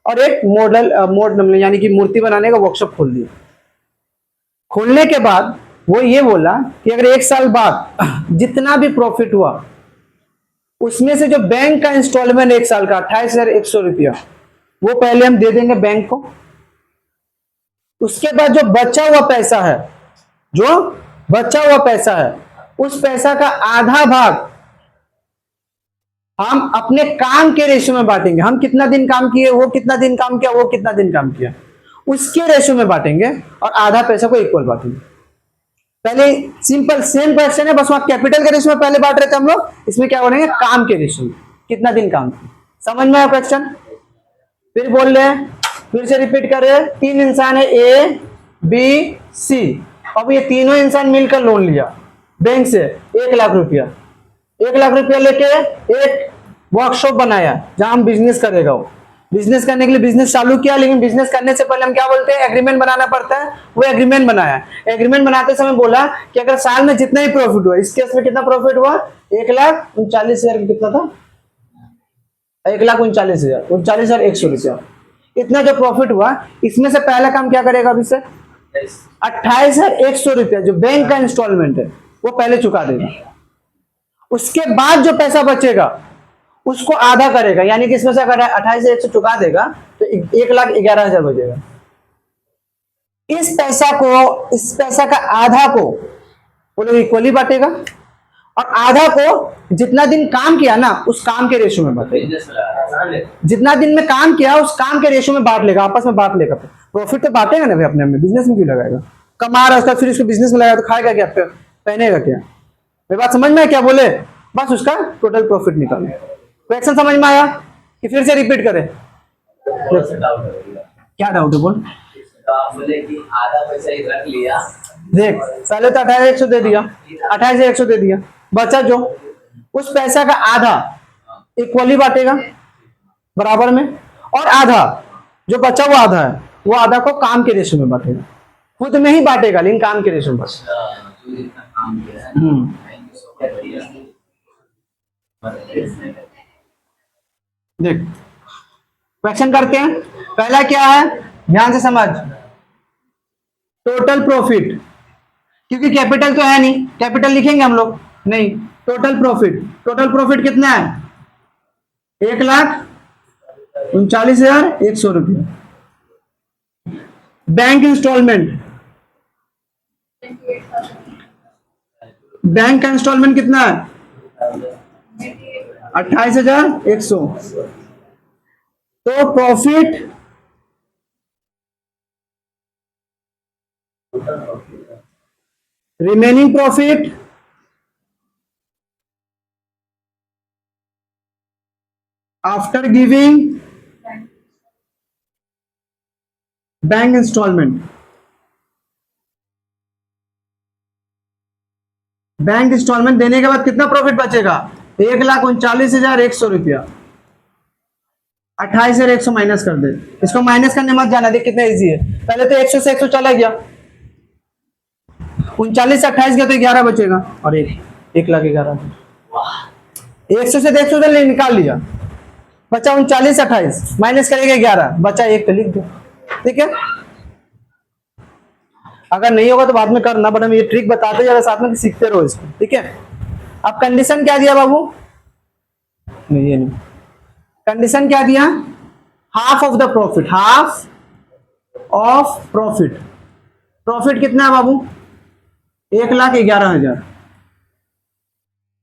और एक मॉडल यानी कि मूर्ति बनाने का वर्कशॉप खोल दिया। खोलने के बाद वो ये बोला कि अगर 1 साल बाद जितना भी प्रॉफिट हुआ उसमें से जो बैंक का इंस्टॉलमेंट 1 साल का 28,100 रुपया वो पहले हम दे देंगे बैंक को। उसके बाद जो बचा हुआ पैसा है, जो बचा हुआ पैसा है, उस पैसा का आधा भाग हम अपने काम के रेशियो में बांटेंगे। हम कितना दिन काम किए, वो कितना दिन काम किया, वो कितना दिन काम किया, उसके रेशियो में बांटेंगे और आधा पैसा को इक्वल बांटेंगे। पहले सिंपल सेम क्वेश्चन है, बस वहां कैपिटल के रेशियो में पहले बांट रहे थे हम लोग, इसमें क्या बोलेंगे? काम के रेशियो में, कितना दिन काम किया। समझ में आया क्वेश्चन? फिर बोल रहे हैं, फिर से रिपीट कर रहे हैं। 3 इंसान है, ए बी सी। अब ये तीनों इंसान मिलकर लोन लिया बैंक से 1 लाख रुपया। 1 लाख रुपया लेके एक वर्कशॉप बनाया जहां हम बिजनेस करेगा। वो बिजनेस करने के लिए बिजनेस चालू किया, लेकिन बिजनेस करने से पहले हम क्या बोलते हैं? एग्रीमेंट बनाना पड़ता है। वो एग्रीमेंट बनाया। एग्रीमेंट बनाते समय बोला कि अगर साल में जितना ही प्रॉफिट हुआ, इस केस में कितना प्रॉफिट हुआ? 1,39,000 कितना था? 1,39,000, 39,100 रुपया। इतना जो प्रॉफिट हुआ, इसमें से पहला काम क्या करेगा? अभी से 28,100 रुपया जो बैंक का इंस्टॉलमेंट है वो पहले चुका देगा। उसके बाद जो पैसा बचेगा उसको आधा करेगा, यानी कि इसमें से अगर 28,100 चुका देगा तो 1,11,000 बचेगा। इस पैसा का आधा को वो लोग इक्वली बांटेगा और आधा को जितना दिन काम किया ना उस काम के रेशियो में बांटेगा। जितना दिन में काम किया उस काम के रेशियो में बांट लेगा, आपस में बांट लेगा। प्रॉफिट तो बांटेगा ना भाई अपने में, बिजनेस में क्यों लगाएगा? कमा रहा है फिर उसको बिजनेस में लगाया तो खाएगा क्या, पहनेगा क्या? मेरी बात समझ में आया क्या बोले? बस उसका टोटल प्रॉफिट निकालो। क्वेश्चन समझ में आया कि फिर से रिपीट करें? क्या डाउट है बोल? तो आप बोले कि आधा पैसा ही रख लिया। देख पहले तो 28,100 दे दिया, 28,100 दे दिया, बचा जो उस पैसा का आधा इक्वली बांटेगा बराबर में, और आधा जो बचा हुआ आधा है वो आधा को काम के रेशियो में बांटेगा। खुद में ही बांटेगा लेकिन काम के रेशियो में देख क्वेश्चन करते हैं। पहला क्या है, ध्यान से समझ। टोटल प्रॉफिट, क्योंकि कैपिटल तो है नहीं, कैपिटल लिखेंगे हम लोग नहीं। टोटल प्रॉफिट, टोटल प्रॉफिट कितना है? 1,39,100 रुपया। बैंक इंस्टॉलमेंट, बैंक का इंस्टॉलमेंट कितना है? 28,100। तो profit remaining profit after giving bank instalment. Bank instalment देने के बाद कितना प्रॉफिट बचेगा? 1,39,100 रुपया। 28,100 माइनस कर दे। इसको माइनस करने मत जाना, देख कितना इजी है। पहले तो 100 से 100 चला गया, 39 से 28 गया तो 11 बचेगा और 1,11,000। 100 से 100 निकाल लिया, बचा 39 28 माइनस करेगा 11, बचा 1 तो लिख दो। ठीक है, अगर नहीं होगा तो बाद में करना, बट हम ये ट्रिक बताते जरा साथ में सीखते रहो इसको। ठीक है, अब कंडीशन क्या दिया बाबू? नहीं ये नहीं, कंडीशन क्या दिया? Half of the profit, half of profit. Profit कितना है बाबू? 1,11,000।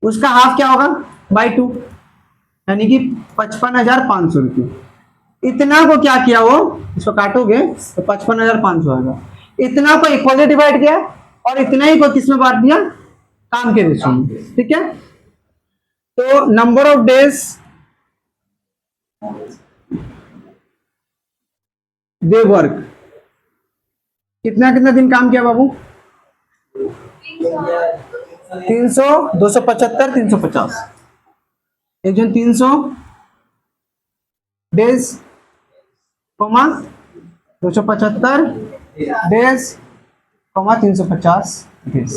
उसका हाफ क्या होगा? बाई 2, यानी कि 55,500 रुपये। इतना को क्या किया वो, इसको काटोगे तो 55,500 आएगा। इतना को इक्वली डिवाइड किया और इतना ही को किसमें बांट दिया? काम के रेशियो में। ठीक है, तो number of days they work, कितना कितना दिन काम किया बाबू? 300, 275, 350। एक जन 300 days comma 275 days comma 350 days.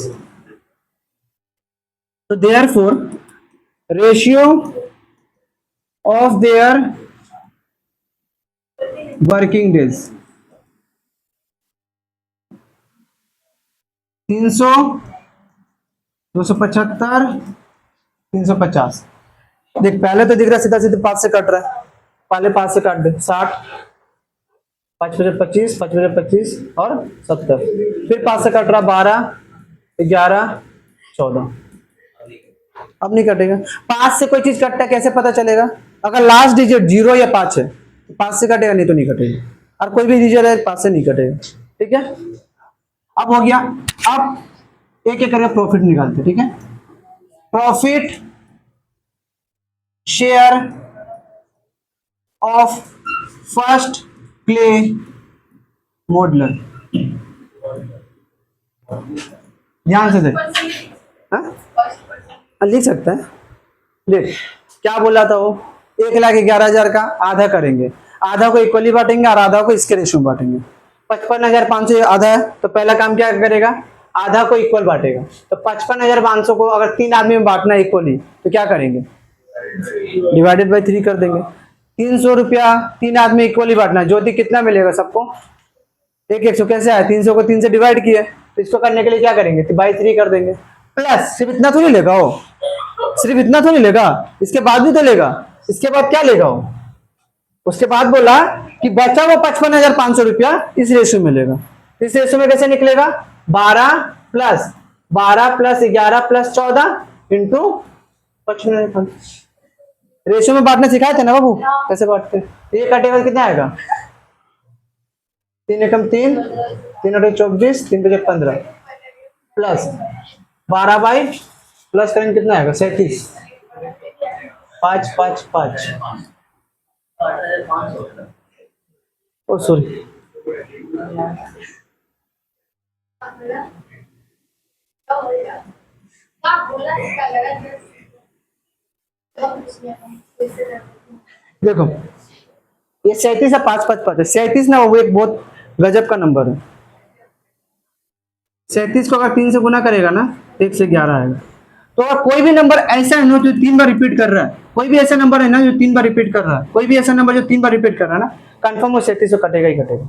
तो therefore ratio of their working days 300, 275, 350। देख पहले तो दिख रहा है सीधा सीधा 5 से कट रहा है, पहले 5 से काट दे। 60, 5 बजे 25, 5 बजे 25 और 70, फिर 5 से कट रहा 12, 11, 14। अब नहीं कटेगा। 5 से कोई चीज कटता है कैसे पता चलेगा? अगर लास्ट डिजिट 0 या 5 है तो 5 से कटेगा, नहीं तो नहीं कटेगा। और कोई भी डिजिट है 5 से नहीं कटेगा। ठीक है, अब हो गया। अब एक एक करके प्रॉफिट निकालते, ठीक है। Profit share of first clay modeller, ध्यान से देख। हाँ? लिख सकता है। देख क्या बोला था वो, 1,11,000 का आधा करेंगे, आधा को इक्वली बांटेंगे और आधा को इसके रेशो में बांटेंगे। 55,500 आधा है तो पहला काम क्या करेगा, आधा को इक्वल बांटेगा। तो 55,500 को अगर 3 आदमी में बांटना है इक्वली तो क्या करेंगे, डिवाइडेड बाई 3 कर देंगे। 300 रुपया 3 आदमी इक्वली बांटना है, ज्योति कितना मिलेगा सबको? 100 कैसे आया, 300 को 3 से डिवाइड किया, तो इसको करने के लिए क्या करेंगे, बाई 3 कर देंगे। प्लस सिर्फ इतना थोड़ी लेगा वो, सिर्फ इतना थोड़ी लेगा, इसके बाद भी तो लेगा। इसके बाद क्या लेगा वो, उसके बाद बोला कि बचा हुआ 55,500 रुपया इस रेशो में लेगा। इस रेशो में कैसे निकलेगा, 12 प्लस 11 प्लस 14 इंटू 55,500। रेशो में बांटना सिखाए थे ना बाबू, कैसे बांटते? ये कटेगा कितना आएगा, 3 एकम 3, 3 और 24, 3 बजे 15 प्लस 12 बाई प्लस करेंगे कितना आएगा, 37, 5 5 5। ओ सॉरी, देखो ये 37 है, 5 5 5 है। 37 ना वो एक बहुत गजब का नंबर है। 37 को अगर 3 से गुना करेगा ना 1 से 11 आएगा। तो अगर कोई भी नंबर ऐसा है ना जो 3 बार रिपीट कर रहा है, कोई भी ऐसा नंबर है ना जो 3 बार रिपीट कर रहा है, कोई भी ऐसा नंबर जो 3 बार रिपीट कर रहा है ना, कंफर्म वो 37 से कटेगा ही कटेगा।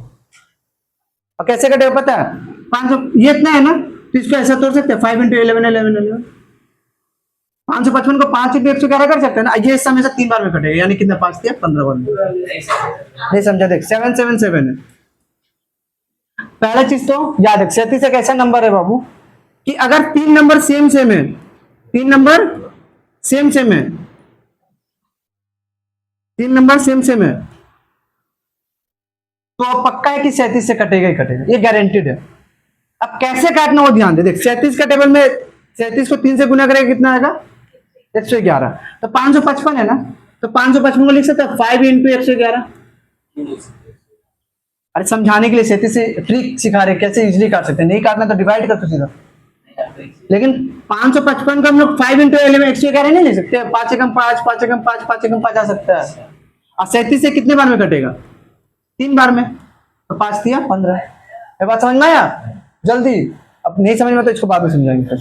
और कैसे कटेगा पता है, 500 ये इतना है ना तो इसको ऐसा तोड़ सकते हैं, 5 इंटू 11 11 11। 555 को 5 इंटू 111 कर सकते हैं ना, ये इस हमेशा 3 बार में कटेगा, यानी कितना 5 दिया 15 बार में। नहीं समझा, देख 777 है। पहला चीज तो याद रख, 37 एक ऐसा नंबर है बाबू कि अगर 3 नंबर सेम सेम है, 3 नंबर सेम सेम है, 3 नंबर सेम सेम है, तो पक्का है कि 37 से कटेगा ही कटेगा, ये गारंटेड है। अब कैसे काटना वो ध्यान दे, देख 37 का टेबल में 37 को 3 से गुना करेगा कितना आएगा, 111। तो 555 है ना, तो 555 को लिख सकते हैं 5 इंटू 111। अरे समझाने के लिए 37 से ट्रिक सिखा रहे कैसे इजीली काट सकते हैं, नहीं काटना तो डिवाइड कर दो सीधा। लेकिन 555 का हम लोग 5 इंटू 11 111 नहीं ले सकते, 5 एकम 5 5 एकम 5 5 एकम 5 आ सकता है। और 37 से कितने बार में कटेगा, 3 बार में, तो 5 दिया 15। ये बात समझ में आया? जल्दी, अब नहीं समझ में तो इसको बाद में समझाएंगे।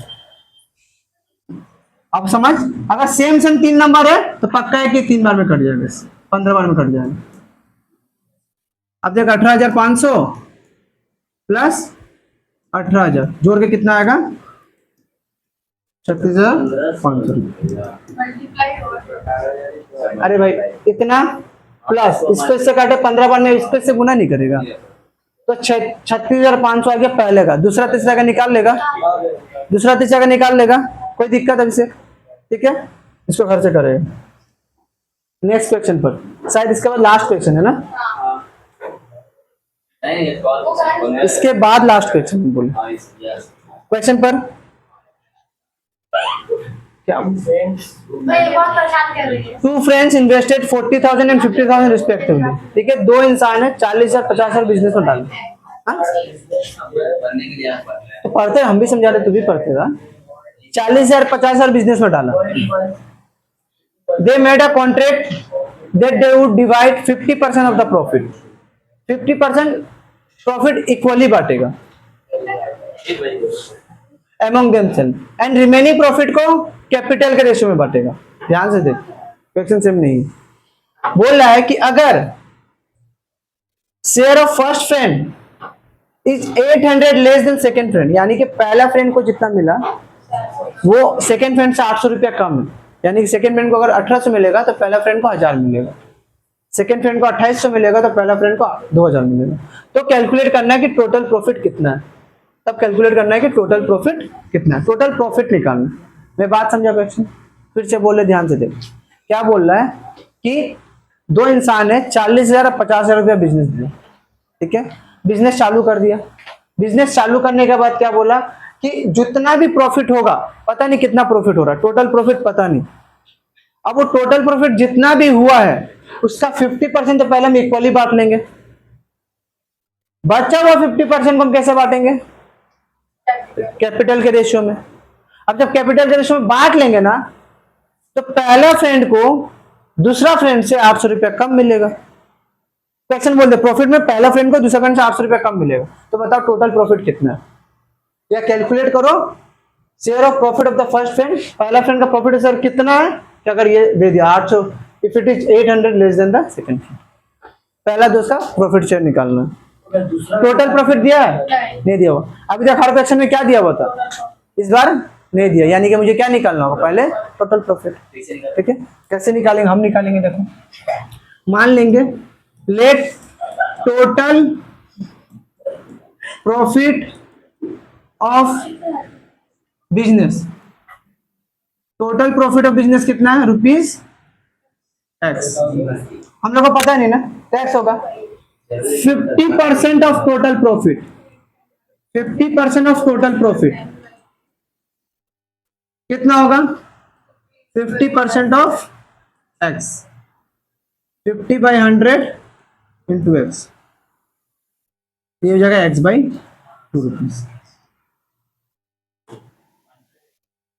अब समझ, अगर सेम सेम 3 नंबर है तो पक्का है कि 3 बार में कट जाएगा, 15 बार में कट जाएगा। अब देख 18,500 प्लस 18,000 जोड़ के कितना आएगा, 36,500। अरे भाई इतना प्लस इसको इससे काटे 15 बार में, इसको इससे गुना नहीं करेगा तो 36,500 आ गया पहले का। दूसरा तीसरा का निकाल लेगा, दूसरा तीसरा का निकाल लेगा, कोई दिक्कत है इसे, ठीक है। इसको घर से करेगा। नेक्स्ट क्वेश्चन पर, शायद इसके बाद लास्ट क्वेश्चन है ना, इसके बाद लास्ट क्वेश्चन बोले। क्वेश्चन पर क्या मैं बहुत परेशान कर रही है। 2 friends invested 40,000 and 50,000 respectively. ठीक है, 2 इंसान है 40,000 50,000 बिजनेस में डाले। हाँ? बनने के लिए आप पढ़ रहे तो पढ़ते हम भी समझा रहे, तू भी पढ़ते था। 40,000 50,000 बिजनेस में डाला। They made a contract that they would divide 50% of the profit. 50% profit equally बांटेगा among themselves and remaining profit को कैपिटल के रेशियो में बांटेगा। ध्यान से देख, क्वेश्चन सेम नहीं है। बोल रहा है कि अगर share of first friend is 800 less than second friend, यानी कि पहला फ्रेंड को जितना मिला वो सेकेंड फ्रेंड से 800 रुपया कम है, यानी कि सेकेंड फ्रेंड को अगर 1800 मिलेगा तो पहला फ्रेंड को 1000 मिलेगा, सेकेंड फ्रेंड को 2800 मिलेगा तो पहला फ्रेंड को 2000 मिलेगा। तो कैलकुलेट करना है कि टोटल प्रॉफिट कितना है, तब कैलकुलेट करना है कि टोटल प्रॉफिट कितना है, टोटल प्रॉफिट निकालना। मैं बात समझा क्वेश्चन, फिर से बोले, ध्यान से देख। क्या बोल रहा है कि 2 इंसान है 40,000 और 50,000 रुपया बिजनेस दिया। ठीक है, बिजनेस चालू कर दिया। बिजनेस चालू करने के बाद क्या बोला कि जितना भी प्रॉफिट होगा, पता नहीं कितना प्रॉफिट हो रहा है, टोटल प्रॉफिट पता नहीं। अब वो टोटल प्रॉफिट जितना भी हुआ है उसका 50% तो पहले हम इक्वली बांट लेंगे, बचा हुआ 50% को हम कैसे बांटेंगे? कैपिटल के रेशियो में। अब जब कैपिटल के रेशियो में बांट लेंगे ना, तो पहला फ्रेंड को दूसरा फ्रेंड से 800 रुपया कम मिलेगा। क्वेश्चन बोल दे, प्रॉफिट में पहला फ्रेंड को दूसरा फ्रेंड से 800 रुपया कम मिलेगा, तो बताओ टोटल प्रॉफिट कितना है? या कैलकुलेट करो share of profit of the first friend, पहला फ्रेंड का प्रॉफिट सर कितना है, कि अगर ये दे दिया 800, if it is 800 less than the second friend, पहला दूसरा प्रॉफिट शेयर निकालना है। टोटल प्रॉफिट दिया है? नहीं दिया हुआ। अभी तक हर क्वेश्चन में क्या दिया हुआ था, इस बार नहीं दिया, यानी कि मुझे क्या निकालना होगा, पहले टोटल प्रॉफिट। ठीक है, कैसे निकालेंगे? हम निकालेंगे, देखो मान लेंगे let total profit of business, total profit of business कितना है, रुपीज एक्स। हम लोग को पता नहीं ना, टैक्स होगा 50% of total profit, 50% of total profit कितना होगा, 50% ऑफ एक्स, 50/100 इंटू एक्स, ये हो जाएगा x बाई 2 रुपीज।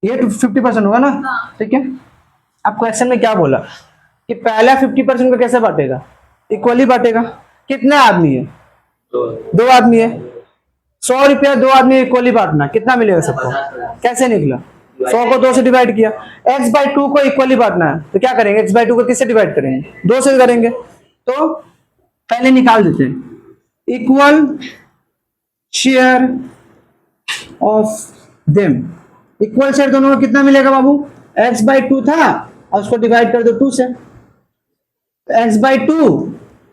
ये 50% होगा ना? ठीक है, अब क्वेश्चन में क्या बोला कि पहला 50% को कैसे बांटेगा, इक्वली बांटेगा। कितने आदमी है? 2 आदमी है, 100 रुपया 2 आदमी इक्वली बांटना, कितना मिलेगा सबको? कैसे निकला? 100 को 2 से डिवाइड किया। x/2 को इक्वली बांटना है, तो क्या करेंगे, x/2 को किससे डिवाइड करेंगे? 2 से करेंगे। तो पहले निकाल देते हैं equal share of them. Equal share दोनों को कितना मिलेगा बाबू? x/2 था और उसको डिवाइड कर दो 2 से, x/2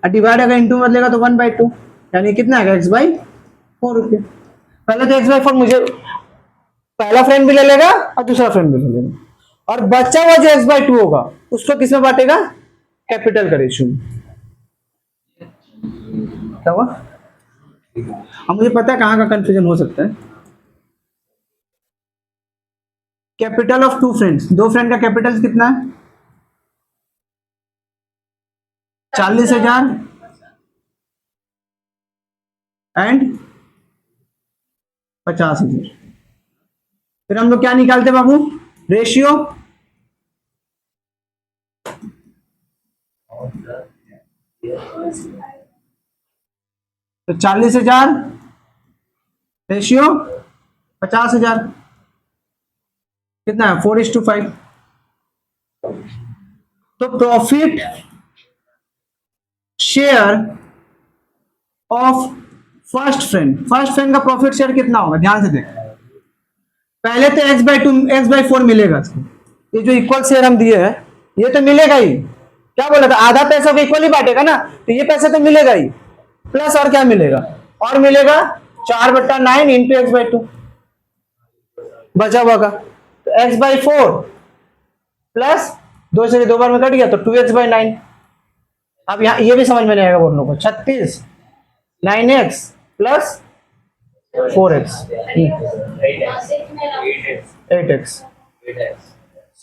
और डिवाइड अगर इंटू बदलेगा तो 1/2, यानी कितना आएगा, x/4 रुपये। पहले तो x/4 मुझे पहला फ्रेंड भी ले लेगा और दूसरा फ्रेंड भी ले लेगा, और बचा हुआ जो x/2 होगा उसको किसमें बांटेगा, कैपिटल का रेशियो में। क्या हुआ? अब मुझे पता है कहां का कंफ्यूजन हो सकता है। कैपिटल ऑफ 2 फ्रेंड्स, 2 फ्रेंड का कैपिटल कितना है, 40,000 एंड 50,000। फिर हम लोग क्या निकालते बाबू, रेशियो। तो 40,000 रेशियो 50,000 कितना है, 4:5। तो profit share of first friend का प्रॉफिट शेयर कितना होगा, ध्यान से देख। पहले तो x/4 मिलेगा इसको, ये जो इक्वल शेयर हम दिए हैं ये तो मिलेगा ही। क्या बोला था, आधा पैसा को इक्वली बांटेगा ना, तो ये पैसा तो मिलेगा ही, प्लस और क्या मिलेगा, और मिलेगा 4/9 इंटू x/2 बचा हुआ का। तो x/4 प्लस 2 से 2 बार में कट गया तो 2x/9। अब यहाँ ये भी समझ में नहीं आएगा बोलने को, 36 9x plus 4x 8x।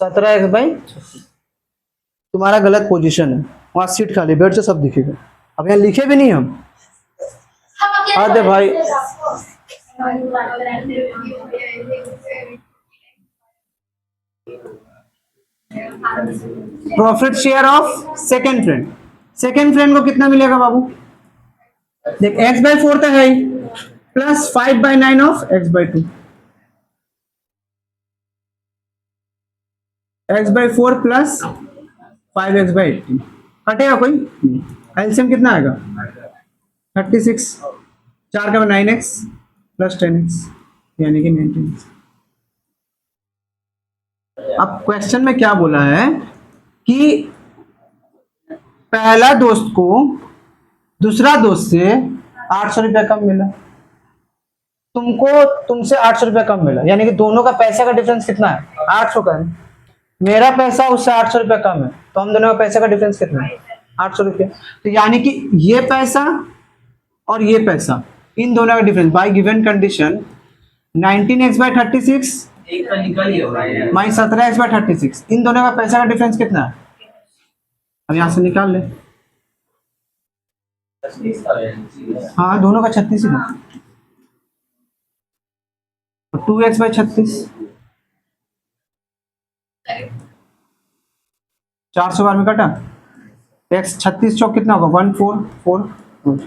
17x/36। तुम्हारा गलत पोजीशन है, वहां सीट खाली, बैठ से सब दिखेगा। अब यहाँ लिखे भी नहीं हम। अरे भाई profit share of second friend, second friend को कितना मिलेगा बाबू? देख x/4 तो है ही, plus 5/9 of x/2, x/4 plus 5x/18। कटेगा कोई? एलसीएम कितना आएगा? 36, 4 का 9x प्लस 10x यानी कि 19x। अब क्वेश्चन में क्या बोला है कि पहला दोस्त को दूसरा दोस्त से 800 रुपया कम मिला, तुमको तुमसे 800 रुपया कम मिला, यानी कि दोनों का पैसे का डिफरेंस कितना है? 800 का है। मेरा पैसा उससे 800 रुपया कम है, तो हम दोनों का पैसे का डिफरेंस कितना है? 800 रुपया। तो यानी कि ये पैसा और ये पैसा, इन दोनों का difference bye given condition 19x/36 एक तो निकल ही होगा यार। माइनस 17x/36, इन दोनों का पैसा का डिफरेंस कितना है? अब यहां से निकाल ले। 36 का है। हाँ दोनों का 36 ही ना। 2x/36 400 बार में कटा, x 36 चौक कितना होगा? 144।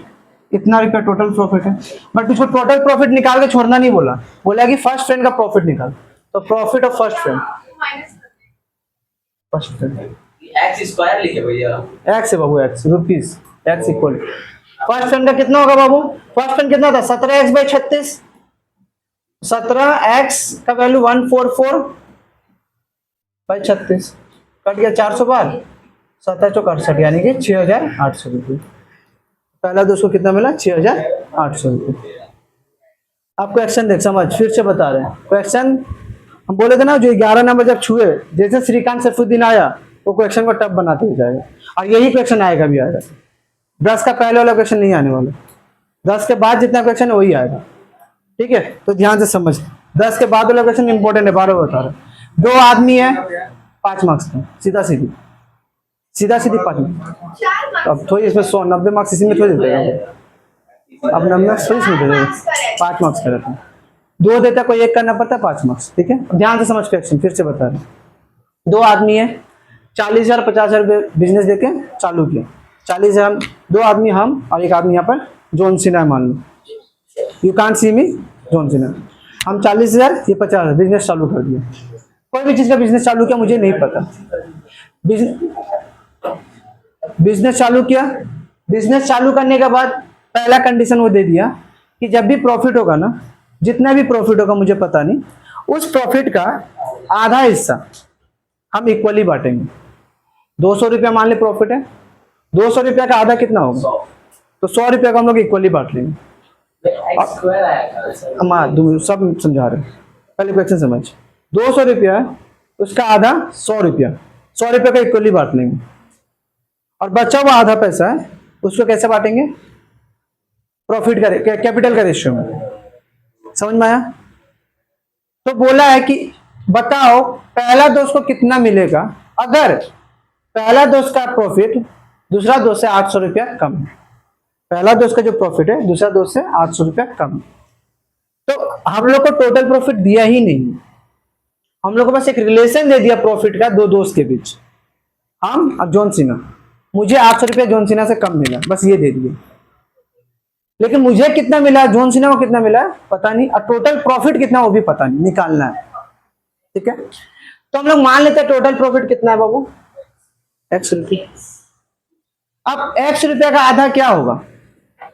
इतना रुपया टोटल प्रॉफिट है। बट उसको टोटल प्रॉफिट निकाल के छोड़ना नहीं बोला, बोला कि फर्स्ट फ्रेंड का प्रॉफिट निकाल। तो profit of first friend, first friend X square लिखे भैया। एक्स है बाबू, X rupees, X equal first friend का कितना होगा बाबू? फर्स्ट फ्रेंड कितना था? 17x/36, 17x का वैल्यू 144/36, कट गया 400 बार, 17 चौक 68 यानी कि 6800 रुपये। पहला दोस्त को कितना मिला? 6800 रुपये। आप क्वेश्चन देख, समझ, फिर से बता रहे हैं क्वेश्चन। हम बोले थे ना जो 11 नंबर जब छुए, जैसे श्रीकांत सैफुद्दीन आया वो क्वेश्चन को टफ बनाते ही जाएगा, और यही क्वेश्चन आएगा भी आएगा। 10 का पहले वाला क्वेश्चन नहीं आने वाला, 10 के बाद जितना क्वेश्चन है वही आएगा। ठीक है, तो ध्यान से समझ। 10 के बाद वाला क्वेश्चन इंपॉर्टेंट है, 12 बता रहे। 2 आदमी है, 5 मार्क्स का, सीधा सीधी 5 मार्क्स। अब थोड़ी इसमें 90 मार्क्स इसी में थोड़ी देगा, अब 90 मार्क्स थोड़ी इसमें दे देगा, 5 मार्क्स का रहता है। 2 देता कोई एक करना पड़ता है, 5 मार्क्स। ठीक है, ध्यान से समझ क्वेश्चन, फिर से बता रहे। 2 आदमी है, 40,000 50,000 रुपये बिजनेस देके चालू किया। 40,000, 2 आदमी हम और एक आदमी यहाँ पर जॉन सीना है, मान लो, you can't see me, John Cena. हम 40,000 ये 50,000 बिजनेस चालू कर दिया। कोई भी चीज का बिजनेस चालू किया, मुझे नहीं पता, बिजनेस चालू किया। बिजनेस चालू करने के बाद पहला कंडीशन वो दे दिया कि जब भी प्रॉफिट होगा ना, जितना भी प्रॉफिट होगा मुझे पता नहीं, उस प्रॉफिट का आधा हिस्सा हम इक्वली बांटेंगे। 200 रुपया मान ले प्रॉफिट है, 200 रुपया का आधा कितना होगा? तो 100 रुपया का हम लोग इक्वली बांट लेंगे। एक्स स्क्वायर आया था। हम सब समझा रहे हैं, पहले क्वेश्चन समझ। 200 रुपया, उसका आधा 100 रुपया, 100 रुपया का इक्वली बांट लेंगे, और बचा हुआ आधा पैसा है उसको कैसे बांटेंगे? प्रॉफिट का, कैपिटल का रेशियो में। समझ में आया? तो बोला है कि बताओ पहला दोस्त को कितना मिलेगा अगर पहला दोस्त का प्रॉफिट दूसरा दोस्त से 800 रुपया कम है। पहला दोस्त का जो प्रॉफिट है दूसरा दोस्त से 800 रुपया कम है। तो हम लोग को टोटल प्रॉफिट दिया ही नहीं, हम लोग को बस एक रिलेशन दे दिया प्रॉफिट का दो दोस्त के बीच, हम और जॉन सीना। मुझे 800 रुपया जॉन सीना से कम मिला, बस ये दे दिए। लेकिन मुझे कितना मिला, जॉन सीना को कितना मिला पता नहीं, और टोटल प्रॉफिट कितना वो भी पता नहीं, निकालना है। ठीक है, तो हम लोग मान लेते हैं टोटल प्रॉफिट कितना है बाबू? x रुपये। अब x रुपया का आधा क्या होगा?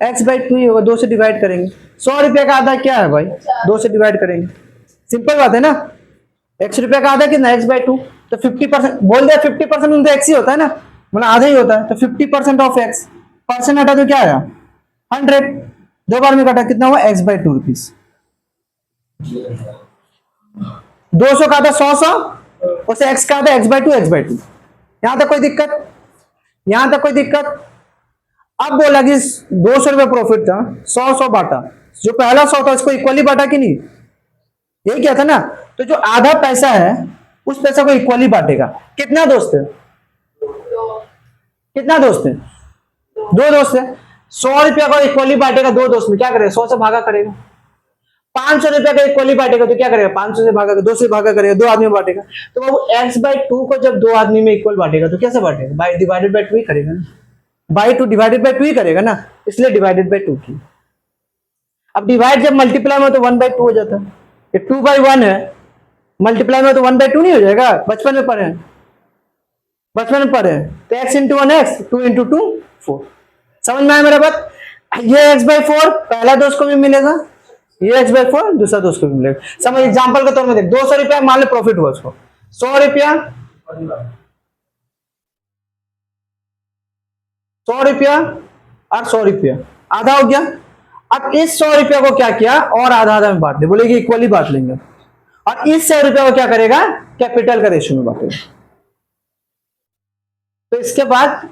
x/2 ही होगा, 2 से डिवाइड करेंगे। 100 रुपया का आधा क्या है भाई? 2 से डिवाइड करेंगे, सिंपल बात है ना। x रुपया का आधा कितना? x/2। तो 50% बोल दिया, 50% तो x ही होता है ना, मतलब आधा ही होता है। तो 50% ऑफ x, परसेंट हटा तो क्या आया? 100। 2 बार में कटा, कितना हुआ? x/2 rupees. 200 का आधा 100, उसे x का आधा x/2। यहां तक कोई दिक्कत? यहां तक कोई दिक्कत? अब बोला कि 200 रुपये प्रॉफिट था, 100 बांटा, जो पहला 100 था उसको इक्वली बांटा कि नहीं? यही क्या था ना। तो जो आधा पैसा है उस पैसा को इक्वली बांटेगा। कितना दोस्त है? कितना दोस्त है? दो दोस्त है। 100 रुपया को इक्वली बांटेगा दो दोस्त में, क्या करेगा? 100 से भागा करेगा। 500 रुपया का इक्वली बांटेगा तो क्या करेगा? 500 से भागा, 2 से भागा करेगा, दो आदमी में बांटेगा। तो वो x/2 को जब दो आदमी में इक्वल बांटेगा तो कैसे बांटेगा? बाई डिवाइडेड बाई 2 ही करेगा ना, बाई 2 डिवाइडेड बाई 2 ही करेगा ना, इसलिए डिवाइडेड बाई 2 की। अब डिवाइड जब मल्टीप्लाई में तो 1/2 हो जाता है। ये 2/1 है, मल्टीप्लाई में तो 1/2 नहीं हो जाएगा? बचपन में पढ़े, बचपन में पढ़े तो x इंटू 1x, 2 इंटू 2 4। समझ में आया मेरा बात? ये x/4 पहला दोस्त को भी मिलेगा, ये x/4 दूसरा दोस्त को भी मिलेगा। समझ, एग्जांपल के तौर में देख, 200 रुपया मान लो प्रॉफिट हुआ उसको, 100 रुपया 100 रुपया और 100 रुपया आधा हो गया। अब इस 100 रुपया को क्या किया? और आधा आधा में बांट दे, बोले कि इक्वली बांट लेंगे। और इस 100 रुपया को क्या करेगा? कैपिटल का रेशियो में बांटेगा। तो इसके बाद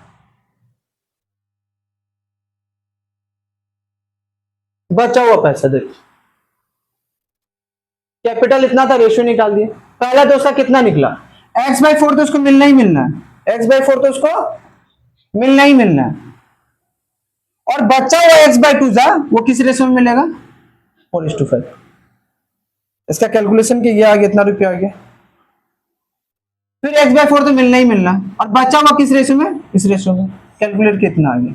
बचा हुआ पैसा देख, कैपिटल इतना था, रेशियो निकाल दिए। पहला दोस्त का कितना निकला? x/4 तो उसको मिलना ही मिलना है, x/4 तो उसको मिलना ही मिलना है। और बचा हुआ x/2 था, वो किस रेशियो में मिलेगा? 4:5। इसका कैलकुलेशन के आ गया, इतना रुपया आ गया। फिर x/4 तो मिलना ही मिलना, और बचा हुआ किस रेशियो में? इस रेशियो में। कैलकुलेट कितना आ गया?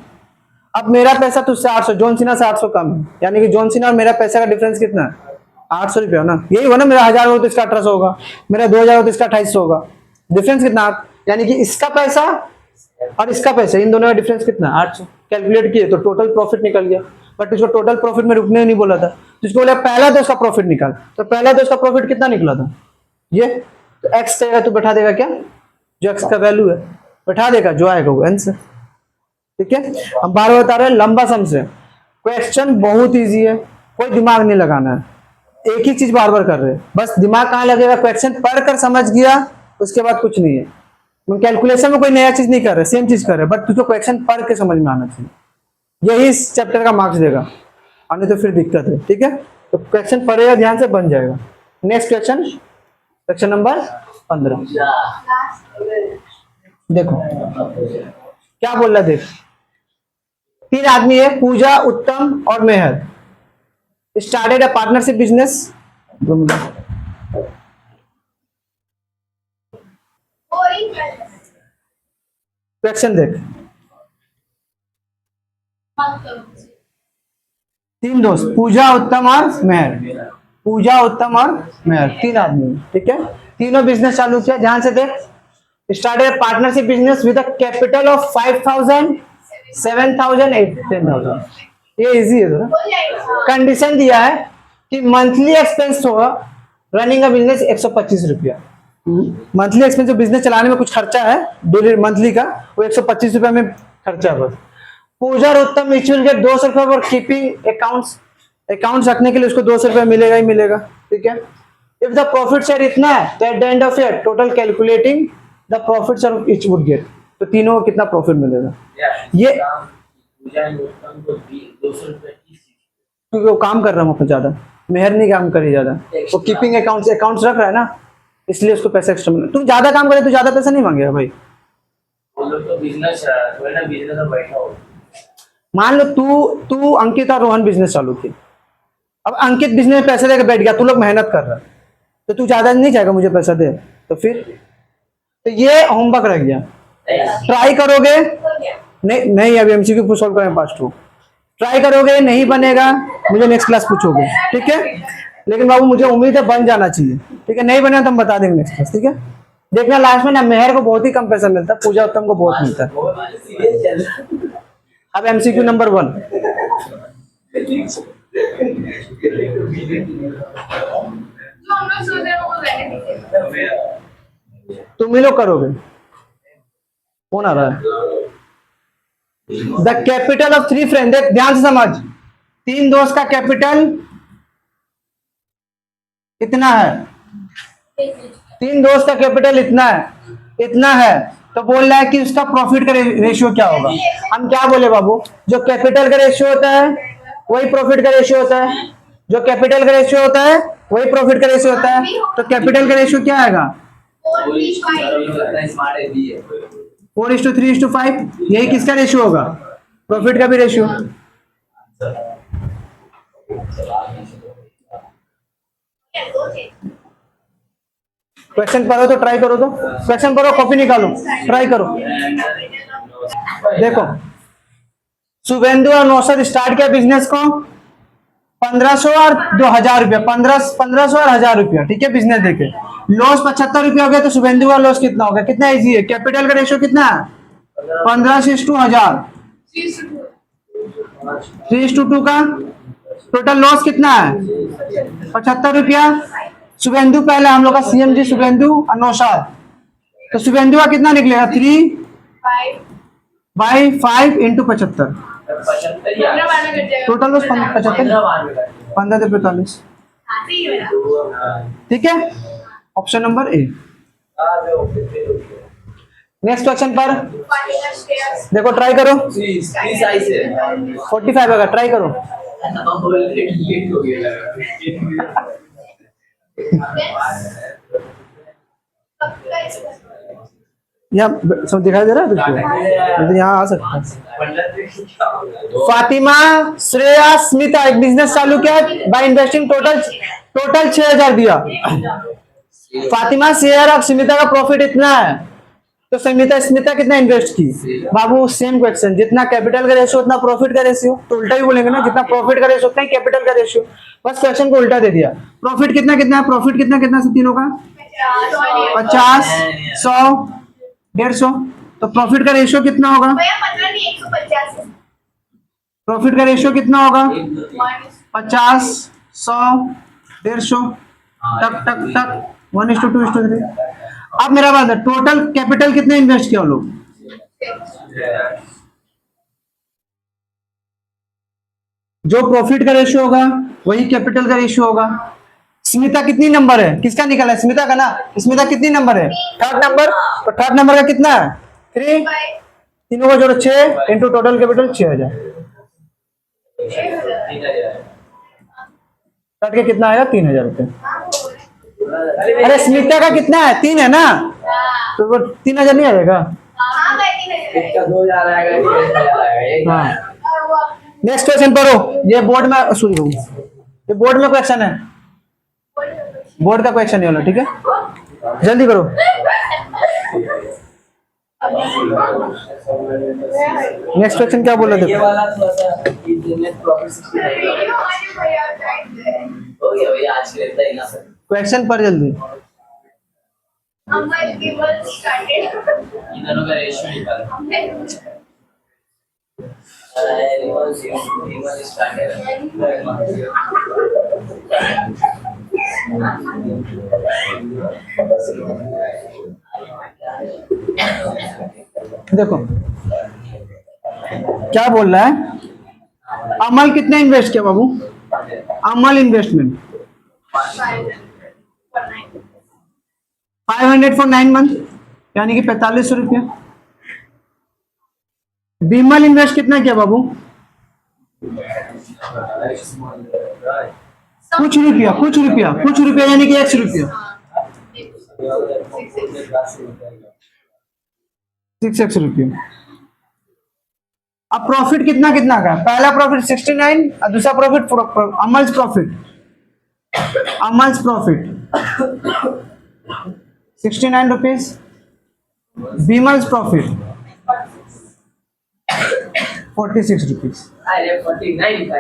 अब मेरा पैसा तुझसे 800, जॉन सीना से 800 कम है, यानी कि जॉन सीना और मेरा पैसा का डिफरेंस कितना है? 800 रुपया ना, यही हुआ ना। मेरा 1000 हो तो इसका 1800 होगा, मेरा 2000 हो तो इसका 2800 होगा। डिफरेंस कितना? यानी कि इसका पैसा और इसका पैसा, इन दोनों का डिफरेंस कितना? 800। कैलकुलेट किए तो टोटल प्रॉफिट निकल गया। बट तुझको टोटल प्रॉफिट में रुकने नहीं बोला था, तुझको बोला पहला तो उसका प्रॉफिट निकाल। तो पहला तो उसका प्रॉफिट कितना निकला था? ये तो एक्स कहेगा, तू बैठा देगा क्या? जो एक्स का वैल्यू है बैठा देगा, जो आएगा वो आंसर। ठीक है, हम बार बार बता रहे हैं, लंबा सम से क्वेश्चन बहुत इजी है, कोई दिमाग नहीं लगाना है। एक ही चीज बार बार कर रहे हैं, बस दिमाग कहाँ लगेगा? क्वेश्चन पढ़ कर समझ गया, उसके बाद कुछ नहीं है। कैलकुलेशन में कोई नया चीज नहीं कर रहे, सेम चीज कर रहे, बट तुझको क्वेश्चन पढ़ के समझ में आना चाहिए। यही इस चैप्टर का मार्क्स देगा, और नहीं तो फिर दिक्कत है। ठीक है, तो क्वेश्चन पढ़ेगा ध्यान से, बन जाएगा। Next question, question number 15। देखो क्या बोल रहा, देख 3 आदमी है, पूजा, उत्तम और Mehar. Started a partnership business. Question देख, 3 दोस्त, पूजा, उत्तम और मेहर। पूजा, उत्तम और मेहर, 3 आदमी। ठीक है, तीनों बिजनेस चालू किया, ध्यान से देख। Started partnership business with a capital of 5000, 7000, 10,000। ये इजी है थोड़ा। कंडीशन दिया है कि मंथली एक्सपेंस होगा रनिंग का बिजनेस 125 रुपया। मंथली एक्सपेंस, जो बिजनेस चलाने में कुछ खर्चा है डेली मंथली का, वो 125 रुपया में खर्चा है बस। पूजा और उत्तम म्यूचुअल गेट 200 रुपये और कीपिंग अकाउंट्स रखने के लिए उसको 200 रुपया मिलेगा ही मिलेगा। ठीक है, इफ द प्रॉफिट शेयर इतना है तो at the end of year total calculating the profit share each would get, तो तीनों को कितना प्रॉफिट मिलेगा? ये क्योंकि वो काम कर रहा हूँ ज्यादा, मेहर नहीं काम करे ज्यादा, वो कीपिंग अकाउंट्स रख रहा है ना, इसलिए उसको पैसा एक्स्ट्रा मिला। तू ज्यादा काम करे तो ज्यादा पैसा नहीं मांगेगा भाई। तो बिजनेस है ना, बिजनेस में बैठा हो। मान लो तू अंकित और रोहन बिजनेस चालू किए, अब अंकित बिजनेस में पैसे लेकर बैठ गया, तू लोग मेहनत कर रहा है, तो तू ज्यादा नहीं चाहेगा मुझे पैसा दे, तो फिर तो ये होमवर्क रह गया। ट्राई करोगे नहीं अभी एमसीक्यू सॉल्व करें पास्ट टू, ट्राई करोगे नहीं बनेगा मुझे नेक्स्ट क्लास पूछोगे। ठीक है, लेकिन बाबू मुझे उम्मीद है बन जाना चाहिए। ठीक है, नहीं बना तो हम बता देंगे नेक्स्ट क्लास। ठीक है, देखना लास्ट में ना मेहर को बहुत ही कम पैसा मिलता है, पूजा उत्तम को बहुत मिलता है। अब एमसीक्यू नंबर 1, तुम ही लोग करोगे, कौन आ रहा है? द कैपिटल ऑफ 3 फ्रेंड, ध्यान से समझ, 3 दोस्त का कैपिटल कितना है? 3 दोस्त का कैपिटल इतना है, तो बोल रहा है कि उसका प्रॉफिट का रेशियो क्या होगा? हम क्या बोले बाबू, जो कैपिटल का रेशियो होता है वही प्रॉफिट का रेशियो होता है, जो कैपिटल का रेशियो होता है वही प्रॉफिट का रेशियो होता है। तो कैपिटल का रेशियो क्या आएगा? लगता स्मार्ट है भी है 4:3:5, यही किसका रेशियो होगा? प्रॉफिट का भी रेशियो। क्वेश्चन पढ़ो तो ट्राई करो, तो क्वेश्चन पढ़ो, कॉपी निकालो, ट्राई करो। देखो, शुभेंदु और नौसद स्टार्ट किया बिजनेस को 1500 और 2000 रुपया, 1500 और 1000 रुपया, ठीक है, बिजनेस देके लॉस 75 रुपया हो गया। तो शुभेंदु का लॉस कितना होगा? कितना इजी है, कैपिटल का रेशियो कितना है? 15:1000, 3:2 का टोटल लॉस कितना है? 75 रुपया। शुभेंदु पहले हम लोग का CMG शुभेंदु और नौशाद, तो शुभेंदु का कितना निकलेगा? 3/5 इंटू 75, टोटल लॉस 75, 15 से 45, ठीक है, option number A. Next question पर देखो, ट्राई करो, 45 होगा, ट्राई करो। यहाँ सब दिखाई दे रहा है तुझको? तो यहाँ आ सकता है। फातिमा, श्रेया, स्मिता एक बिजनेस चालू किया बाय इन्वेस्टिंग टोटल 6000 दिया। फातिमा, श्रेया और स्मिता का प्रॉफिट इतना है, तो स्मिता कितना इन्वेस्ट की? बाबू सेम क्वेश्चन, जितना कैपिटल का रेशियो उतना प्रॉफिट का रेशियो, तो उल्टा ही बोलेंगे ना, जितना प्रॉफिट का रेशियो उतना ही कैपिटल का रेशियो, बस क्वेश्चन को उल्टा दे दिया। प्रॉफिट कितना कितना है? प्रॉफिट कितना कितना से तीनों का? 50, 100, 150, तो प्रॉफिट का रेशियो कितना होगा? प्रॉफिट का रेशियो कितना होगा? 50, 100, 150, टक टक टक, 1:2:3। अब मेरा बात है, टोटल कैपिटल कितने इन्वेस्ट किया लोग? जो प्रॉफिट का रेशियो होगा वही कैपिटल का रेशियो होगा। स्मिता कितनी नंबर है? किसका निकला है? स्मिता का ना। स्मिता कितनी नंबर है? 3rd number. तो 3rd नंबर का कितना है? 3, तीनों को जोड़ो 6 इंटू टोटल कैपिटल 6000, कट के कितना आएगा? 3000 रुपये। अरे स्मिता का कितना है? 3 है ना, तो वो 3000 नहीं आएगा? इसका 2000 आएगा। हाँ, नेक्स्ट क्वेश्चन पढ़ो, ये बोर्ड में सुन लो, ये बोर्ड में क्वेश्चन है, बोर्ड का क्वेश्चन नहीं होला, ठीक है, जल्दी करो। नेक्स्ट क्वेश्चन क्या बोला? ये देखो, वाला थोड़ा सा बिजनेस प्रॉफिट 60 हो गया भैया, आज के लिए इतना सर। क्वेश्चन पर जल्दी। इन दोनों का रेशियो निकालो। देखो क्या बोल रहा है, अमल कितना इन्वेस्ट किया बाबू? अमल इन्वेस्टमेंट 500 फॉर 9 मंथ, यानी कि 4500 रुपया। बिमल इन्वेस्ट कितना किया बाबू? कुछ रुपया यानी कि 1 रुपया, 6 रुपया। अब प्रॉफिट कितना कितना का? पहला प्रॉफिट 69 और दूसरा profit Amal's profit 69 rupees. Bimal's profit 46 rupees. अरे 49 का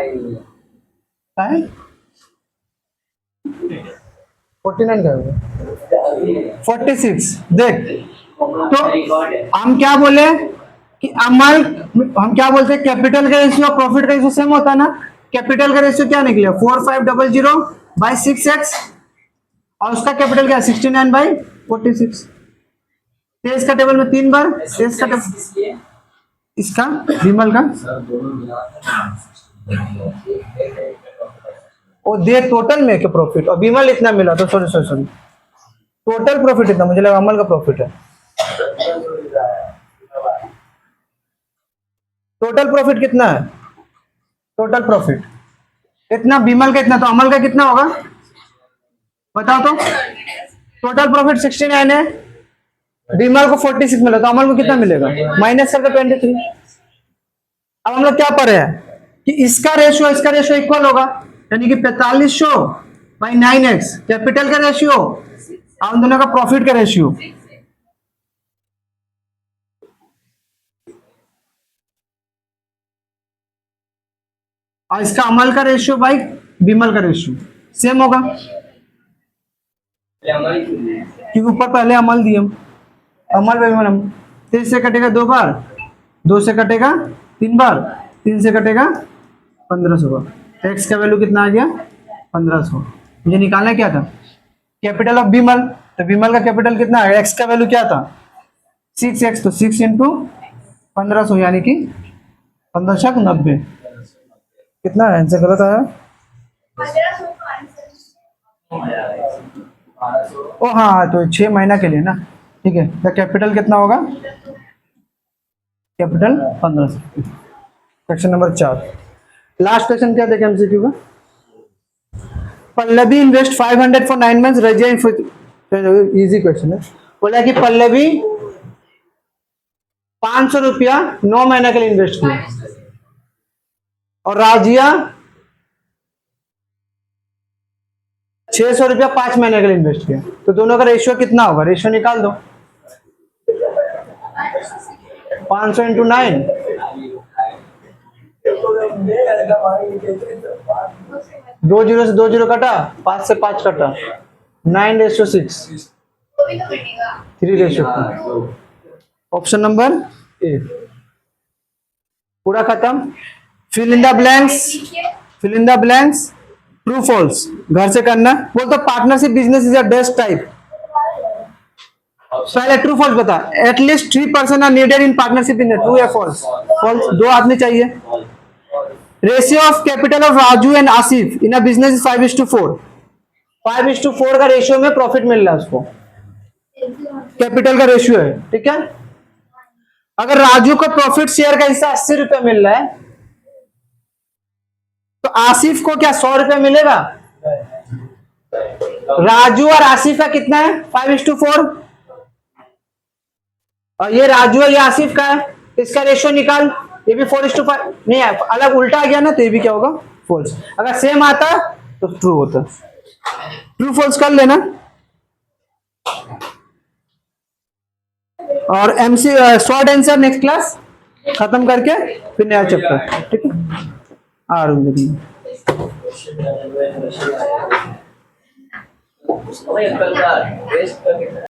49 का होगा 46। देख, तो हम क्या बोले कि अमल, हम क्या बोलते हैं, कैपिटल का रेशियो प्रॉफिट का रेशियो सेम होता है ना। कैपिटल का रेशियो क्या निकले? 4500/6x, और उसका कैपिटल क्या? 69/46। तेज का टेबल में 3 बार, तेज का टेबल इसका, विमल का, और दे टोटल में के प्रॉफिट, और विमल इतना मिला, तो सॉरी टोटल प्रॉफिट इतना, मुझे लगा अमल का प्रॉफिट है। टोटल प्रॉफिट कितना है? टोटल प्रॉफिट इतना, बीमल का इतना, तो अमल का कितना होगा बताओ तो? टोटल प्रॉफिट 69 है, बीमल को 46 मिला, तो अमल को कितना मिलेगा? माइनस करके 23। अब हम लोग क्या पढ़े हैं कि इसका रेशियो इक्वल होगा, यानी कि 4500 बाई 9x कैपिटल का रेशियो और उन दोनों का प्रॉफिट का रेशियो। और इसका अमल का रेशियो बाई बीमल का रेशियो सेम होगा, क्योंकि ऊपर पहले अमल दिए हम, अमल बाई बीमल। 3 से कटेगा 2 बार, 2 से कटेगा 3 बार, 3 से कटेगा 1500 बार। एक्स का वैल्यू कितना आ गया? 1500। मुझे निकालना क्या था? कैपिटल ऑफ बीमल, तो बीमल का कैपिटल कितना है? एक्स का वैल्यू क्या था? 6x, तो 6 इंटू 1500 यानी कि 1590। कितना आंसर गलत आया? ओ हाँ, तो 6 महीना के लिए ना, ठीक है। तो कैपिटल कितना होगा? Capital 1500। Question number 4, last question क्या देखें एमसीक्यू का? Pallavi invest 500 for 9 months, Razia easy question है। बोला कि पल्लवी 500 रुपया 9 महीने के लिए इन्वेस्ट किया और राजिया 600 रुपया 5 महीने के लिए इन्वेस्ट किया, तो दोनों का रेशियो कितना होगा? रेशियो निकाल दो। 500 इंटू 9, 2 जीरो से 2 जीरो कटा, 5 से 5 कटा, 9:6, 3:4। ऑप्शन नंबर ए पूरा खत्म। Fill in the blanks, true false घर से करना। बोलते partnership business is a best type. पहले ट्रू फॉल्स बता। At least 3% are needed in partnership in true या फॉल्स? फॉल्स, 2 आदमी चाहिए। Ratio of capital of Raju and Asif in a business is 5:4। 5:4 का रेशियो में प्रॉफिट मिल रहा है उसको, कैपिटल का रेशियो है, ठीक है। अगर राजू को प्रॉफिट शेयर का हिस्सा 80 रुपया मिल रहा है, तो आसिफ को क्या 100 रुपया मिलेगा? राजू और आसिफ का कितना है? 5:4। और ये राजू और ये आसिफ का है, इसका रेशियो निकाल। ये भी 4:5 नहीं है, अलग उल्टा आ गया ना, तो ये भी क्या होगा? फॉल्स। अगर सेम आता तो ट्रू होता। ट्रू फॉल्स कर लेना। और MC short answer next class खत्म करके फिर नया चैप्टर, ठीक है। आ रही कल का रेस्ट करके